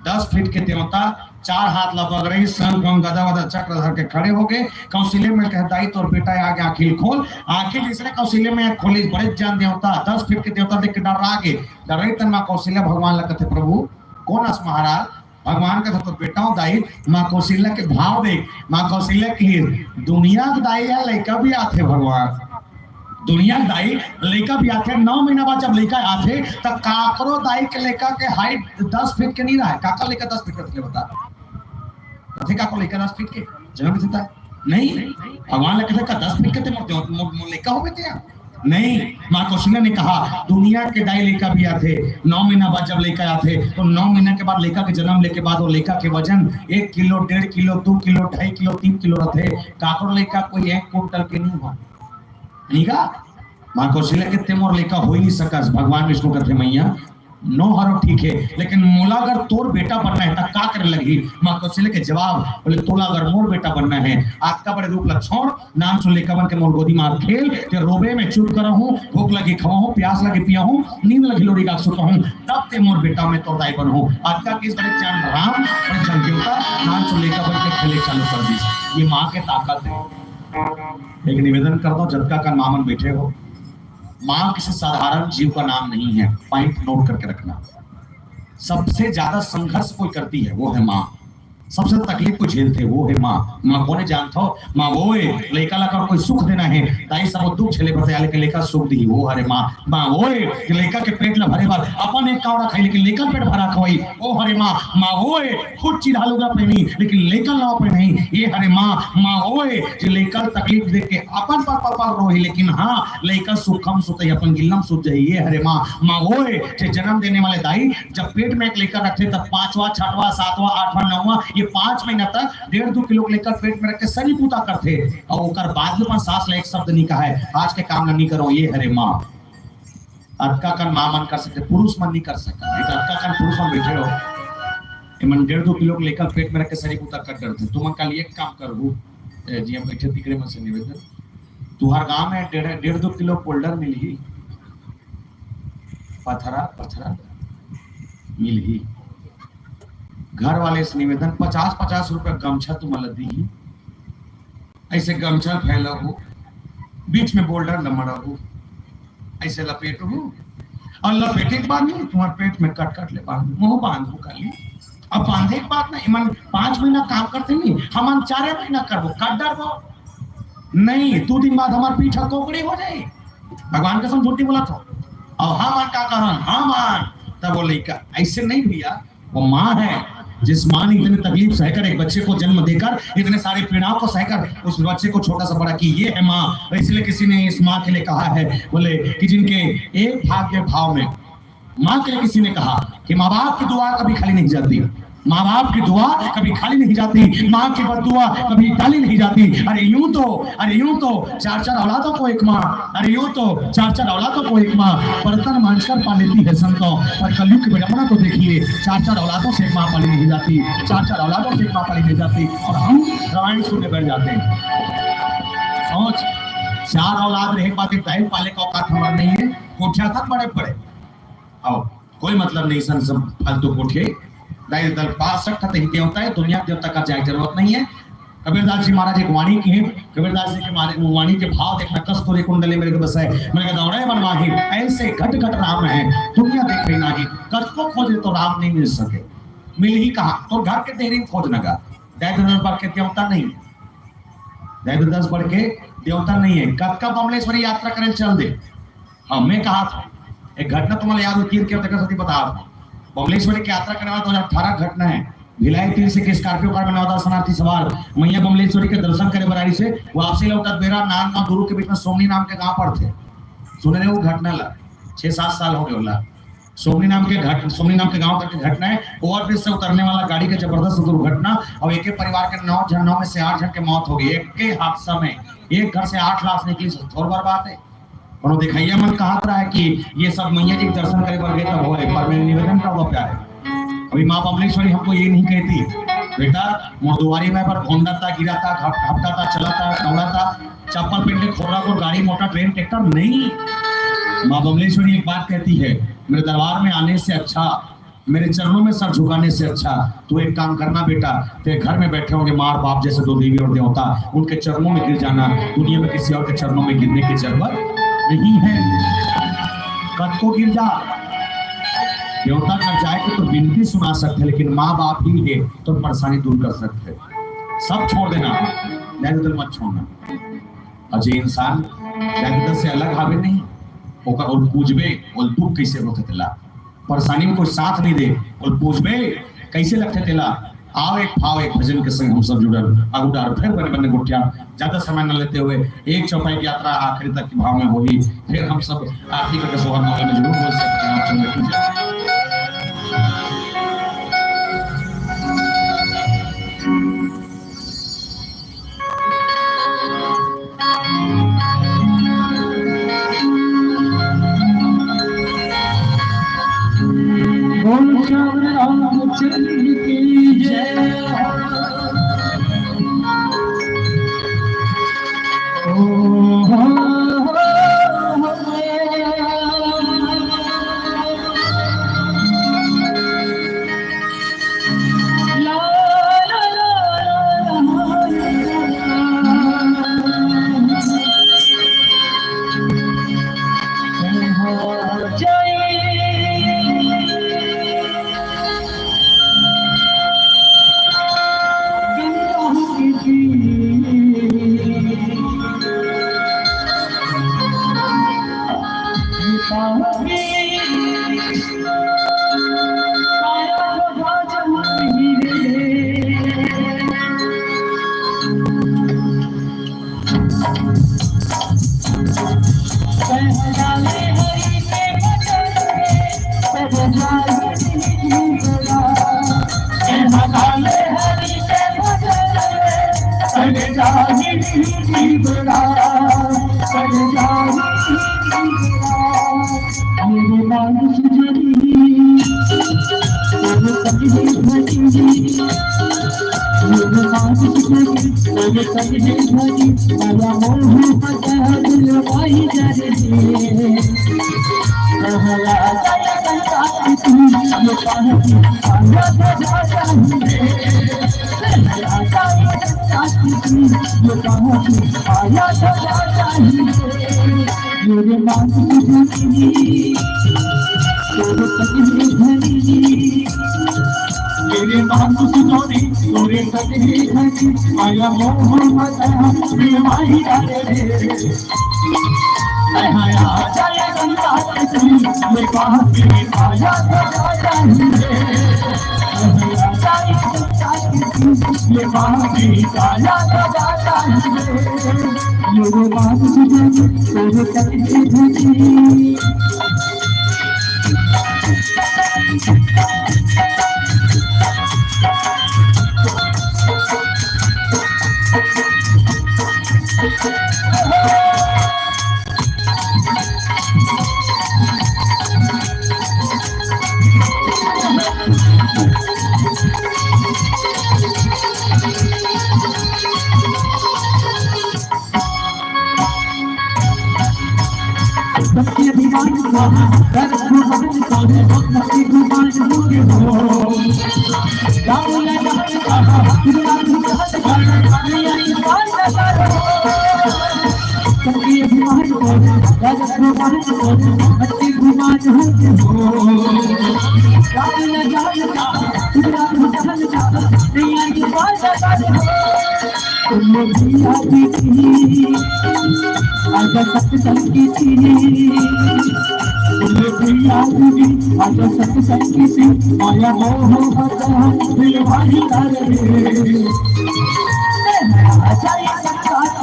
10 फीट के देवता 4 हाथ लपक रही शंख गदा वदा चक्र धर के खड़े हो गए कौशल्या में कहता ही तोर बेटा आगे आखिल खोल आखिल इसने कौशल्या में खोली बड़े जान देवता 10 फीट के देवता देख के डर आगे डर रही तन मां कौशल्या भगवान ला कहते प्रभु कौन अस महाराज भगवान का तो बेटाओं दाई मां कौशल्या के भाव देख मां कौशल्या की दुनिया के दाई है लड़का भी आते भगवान दुनिया दाई लड़का भी आते 9 महीना बाद जब लड़का आते तब काकरो दाई के लड़का के हाइट 10 फीट के नहीं रहा है काका लड़का 10 फीट के बता कथे काको लड़का 10 फीट के जन्म देता है नहीं भगवान ने कहता 10 फीट के लड़का हो गए नहीं मां कौशल्या ने कहा दुनिया के दाई लड़का भी आते 9 महीना बाद जब लड़का आते तो 9 महीना के बाद लड़का के जन्म लेके बाद वो लड़का के वजन 1 kilo 1.5 kilo 2 kilo 2.5 kilo 3 kilo रहते काकर लड़का कोई 1 कुंटल के नहीं हुआ नहीं का मां कौशल्या के तेमोर लड़का हो ही नहीं सका भगवान विष्णु कहते मैया नो हरो ठीक है लेकिन मोला अगर तोर बेटा बनना है तब का करे लगी मां कौशल्या के जवाब बोले तोला अगर मोर बेटा बनना है आज का बड़े रूप लक्षण नाम सुन लेकर बन के मोर गोदी मार खेल ते रोबे में चुप करा हूं भूख लगी खवाऊं प्यास लगी पिया हूं नींद लगी लोरी का सुता हूं तब ते मोर बेटा में तोर दाई बन हूं आज का किस बड़े चांद राम और जन देवता नाम सुन लेकर बन के खेले चालू कर दी ये मां के ताकत है। एक निवेदन करता हूं जब का मामन बैठे हो मां किसी साधारण जीव का नाम नहीं है पॉइंट नोट करके रखना सबसे ज्यादा संघर्ष कोई करती है वो है मां सबसे तकलीफ को झेलते वो है मां मां कोने जानता हो मां वो है लड़का लगा कोई सुख देना है ताई सब दुख झेले पड़ते आले के लेकर सुख दी वो हरे मां मां वो है कि लड़का के पेट में भरे बार अपन एक कावड़ा खाई लेकिन लेकर पेट भरा खवाई वो हरे मां मां वो है खुद चिढ़ालूगा पे नहीं लेकिन लेकर लाओ पे नहीं ये हरे मां मां वो है कि लेकर तकलीफ देख के अपन पर रोही लेकिन हां लेकर सुखम सुते अपन गिल्लम सुत जाए ये हरे मां मां वो है कि जन्म देने वाले दाई जब पेट में एक लेकर रखे तब 5वां 6वां 7वां 8वां 9वां ये 5 महीना तक 1.5-2 किलो लेकर पेट में रख के सरी पूता करते और ओकर बाद में सांस ले एक शब्द नहीं कहा है आज के काम नहीं करो ये हरे मां अटका कर मां मन कर सकते पुरुष मन नहीं कर सकते एक अटका कर पुरुष मन बैठे हो मन 1.5-2 किलो लेकर पेट में रख के सरी पूता कर करते तुम कल एक काम करू जी हम बैठे दिखरे मन से निवेदन तुहार गांव में 1.5-2 किलो पोल्डर मिली पथरा मिली घर वाले से निवेदन 50-50 रुपए गमछा तुम्हारा दी ऐसे गमछा फैला हो बीच में बोल्डर लमड़ा हो ऐसे लपेट हो और लपेटे के बाद नहीं तुम्हारे पेट में कट ले बांध मुंह बांध हो काली अब बांधे के बाद ना मन 5 महीना काम करते नहीं हम 4 महीना करबो कट डरबो नहीं 2 दिन बाद हमार पीठा कोकड़ी हो जाए भगवान कसम झूठी बोला था और हम का करन हम तब बोले का ऐसे नहीं भैया वो मां है जिस मां ने इतनी तकलीफ सहकर एक बच्चे को जन्म देकर इतने सारे पीड़ाओं को सहकर उस बच्चे को छोटा सा बड़ा की ये है मां इसलिए किसी ने इस मां के लिए कहा है बोले कि जिनके एक भाग्य भाव में मां के लिए किसी ने कहा कि माँ बाप की दुआ कभी खाली नहीं जाती माँ बाप की दुआ कभी खाली नहीं जाती माँ की बददुआ कभी खाली नहीं जाती अरे यूं तो 4-4 औलादों को एक माँ अरे यूं तो 4-4 औलादों को एक माँ बर्तन मांझकर पा लेती है संतों और कलयुग की विडंबना तो देखिए 4-4 औलादों से एक माँ पाली नहीं जाती 4-4 औलादों से एक माँ पाली नहीं जाती और हम रामायण सुनने बैठ जाते हैं सोच 4 औलाद रहे बात दाई पाले का औकात हमारा नहीं है कोठिया तक बड़े पड़े आओ कोई मतलब नहीं सन सब फालतू कोठे दाई दल पास सकता ही देवता है दुनिया देवता का जाए जरूरत नहीं है। कबीरदास जी महाराज एक वाणी की है, कबीरदास जी के वाणी के भाव देखना, कस्तूरी कुंडली मेरे को बसाए मैंने कहा दौड़े बनवाही ऐसे घट घट राम है दुनिया देख रही नाही, कट को खोजे तो राम नहीं मिल सके, मिल ही कहा तो घर के देरी खोज नगा। दयादास बढ़ के देवता नहीं, दयादास बढ़ के देवता नहीं है। कब का बमलेश्वरी यात्रा करें चल दे, हमने कहा था एक घटना तुम्हारे याद होती है क्या सती बता, बमलेश्वरी की यात्रा करने वाला 2018 घटना है। भिलाई तीर से स्कॉर्पियो कार में दर्शनार्थी सवार मैया बमलेश्वरी के दर्शन करे बरारी से वापसी लौटा बेरा नान और गुरु के बीच में सोमनी नाम के गांव पर थे। सुने रहे वो घटना ला 6-7 साल हो गए होला। सोमनी नाम के गांव तक की घटना है। ओवरब्रिज से उतरने वाला गाड़ी के जबरदस्त दुर्घटना और एक परिवार के 9 में से 8 जन की मौत हो गई। एक के हादसा में एक घर से 8 लाश निकली, थोड़ी बार बात है। और दिखाइए मन कहा रहा है कि ये सब मैया जी दर्शन करे बर गए तब हो, पर मैं निवेदन का हुआ प्यार है। अभी माँ बमलेश्वरी हमको ये नहीं कहती बेटा मुर्दुआरी में पर घोंडा था, गिरा था, हफ्ता था, चला था, दौड़ा था, चप्पल पिंडे खोरा को गाड़ी मोटर ट्रेन ट्रैक्टर नहीं। माँ बमलेश्वरी एक बात कहती है, मेरे दरबार में आने से अच्छा, मेरे चरणों में सर झुकाने से अच्छा तू एक काम करना बेटा, तेरे घर में बैठे होंगे माँ बाप जैसे 2 देवी और देवता, उनके चरणों में गिर जाना, दुनिया में किसी और के चरणों में गिरने की जरूरत नहीं है। कद को गिर जा, देवता कर जाए तो विनती सुना सकते, लेकिन माँ बाप ही है तो परेशानी दूर कर सकते। सब छोड़ देना, दल मत छोड़ना। अजय इंसान दल से अलग हावे नहीं होकर और पूजबे और दुख कैसे रोते तेला, परेशानी में कोई साथ नहीं दे और पूजबे कैसे लगते तेला। आओ एक भाव एक भजन के संग हम सब जुड़ल अगुडार फिर बने बने गुटिया, ज्यादा समय न लेते हुए एक चौपाई की यात्रा आखिरी तक की भाव में होगी, फिर हम सब आरती करके सोहर माला में जरूर बोल सकते हैं। आजा सत्संग की आजा सत्संग की माया मोह दिल भाई रे आजा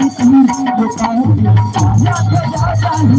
मेरे नाम आजा सत्संग आजा सत्संग माया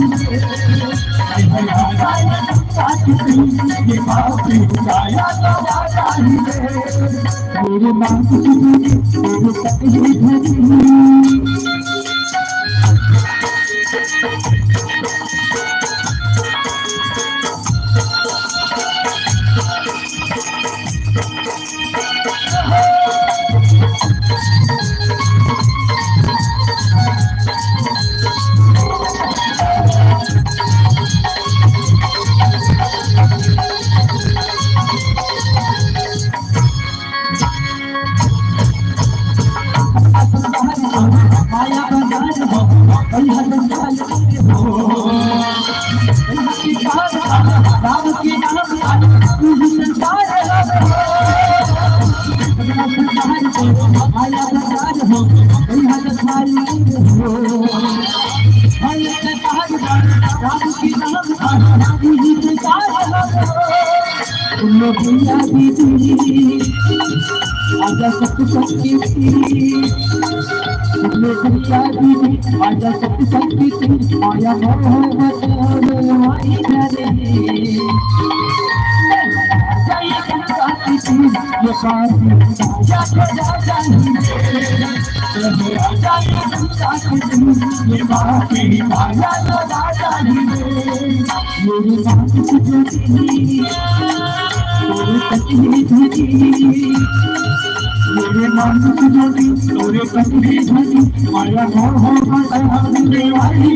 मेरे मन की जोड़ी तोरे कंठी धनी माया मोह बंधे वाली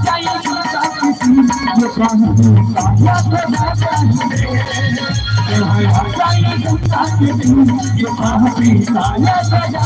जय सुता की ये प्राण साया सदा जय सुता की ये प्राण साया सदा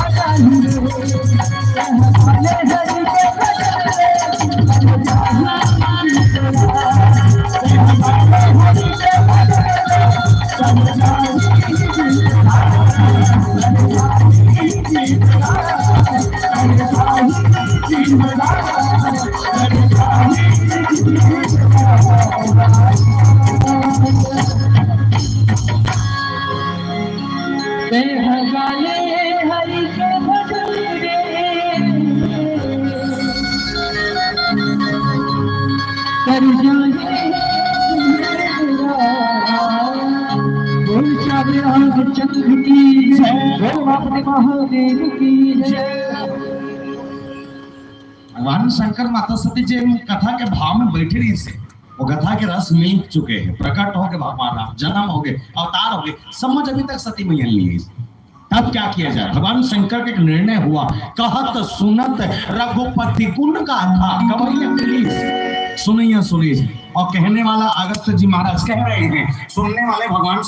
चंद्र की महादेव की भगवान शंकर माता सती जी कथा के भाव में बैठे रही से वो कथा के रस मिल चुके हैं, प्रकट हो गए भगवान राम, जन्म हो गए, अवतार हो गए, समझ अभी तक सती मैया नहीं। तब क्या किया जाए? भगवान शंकर का एक निर्णय हुआ, कहत सुनत रघुपति गुण गाथा। कवैया प्लीज सुनिए सुनिए। और कहने वाला अगस्त जी महाराज कह रहे हैं, सुनने वाले भगवान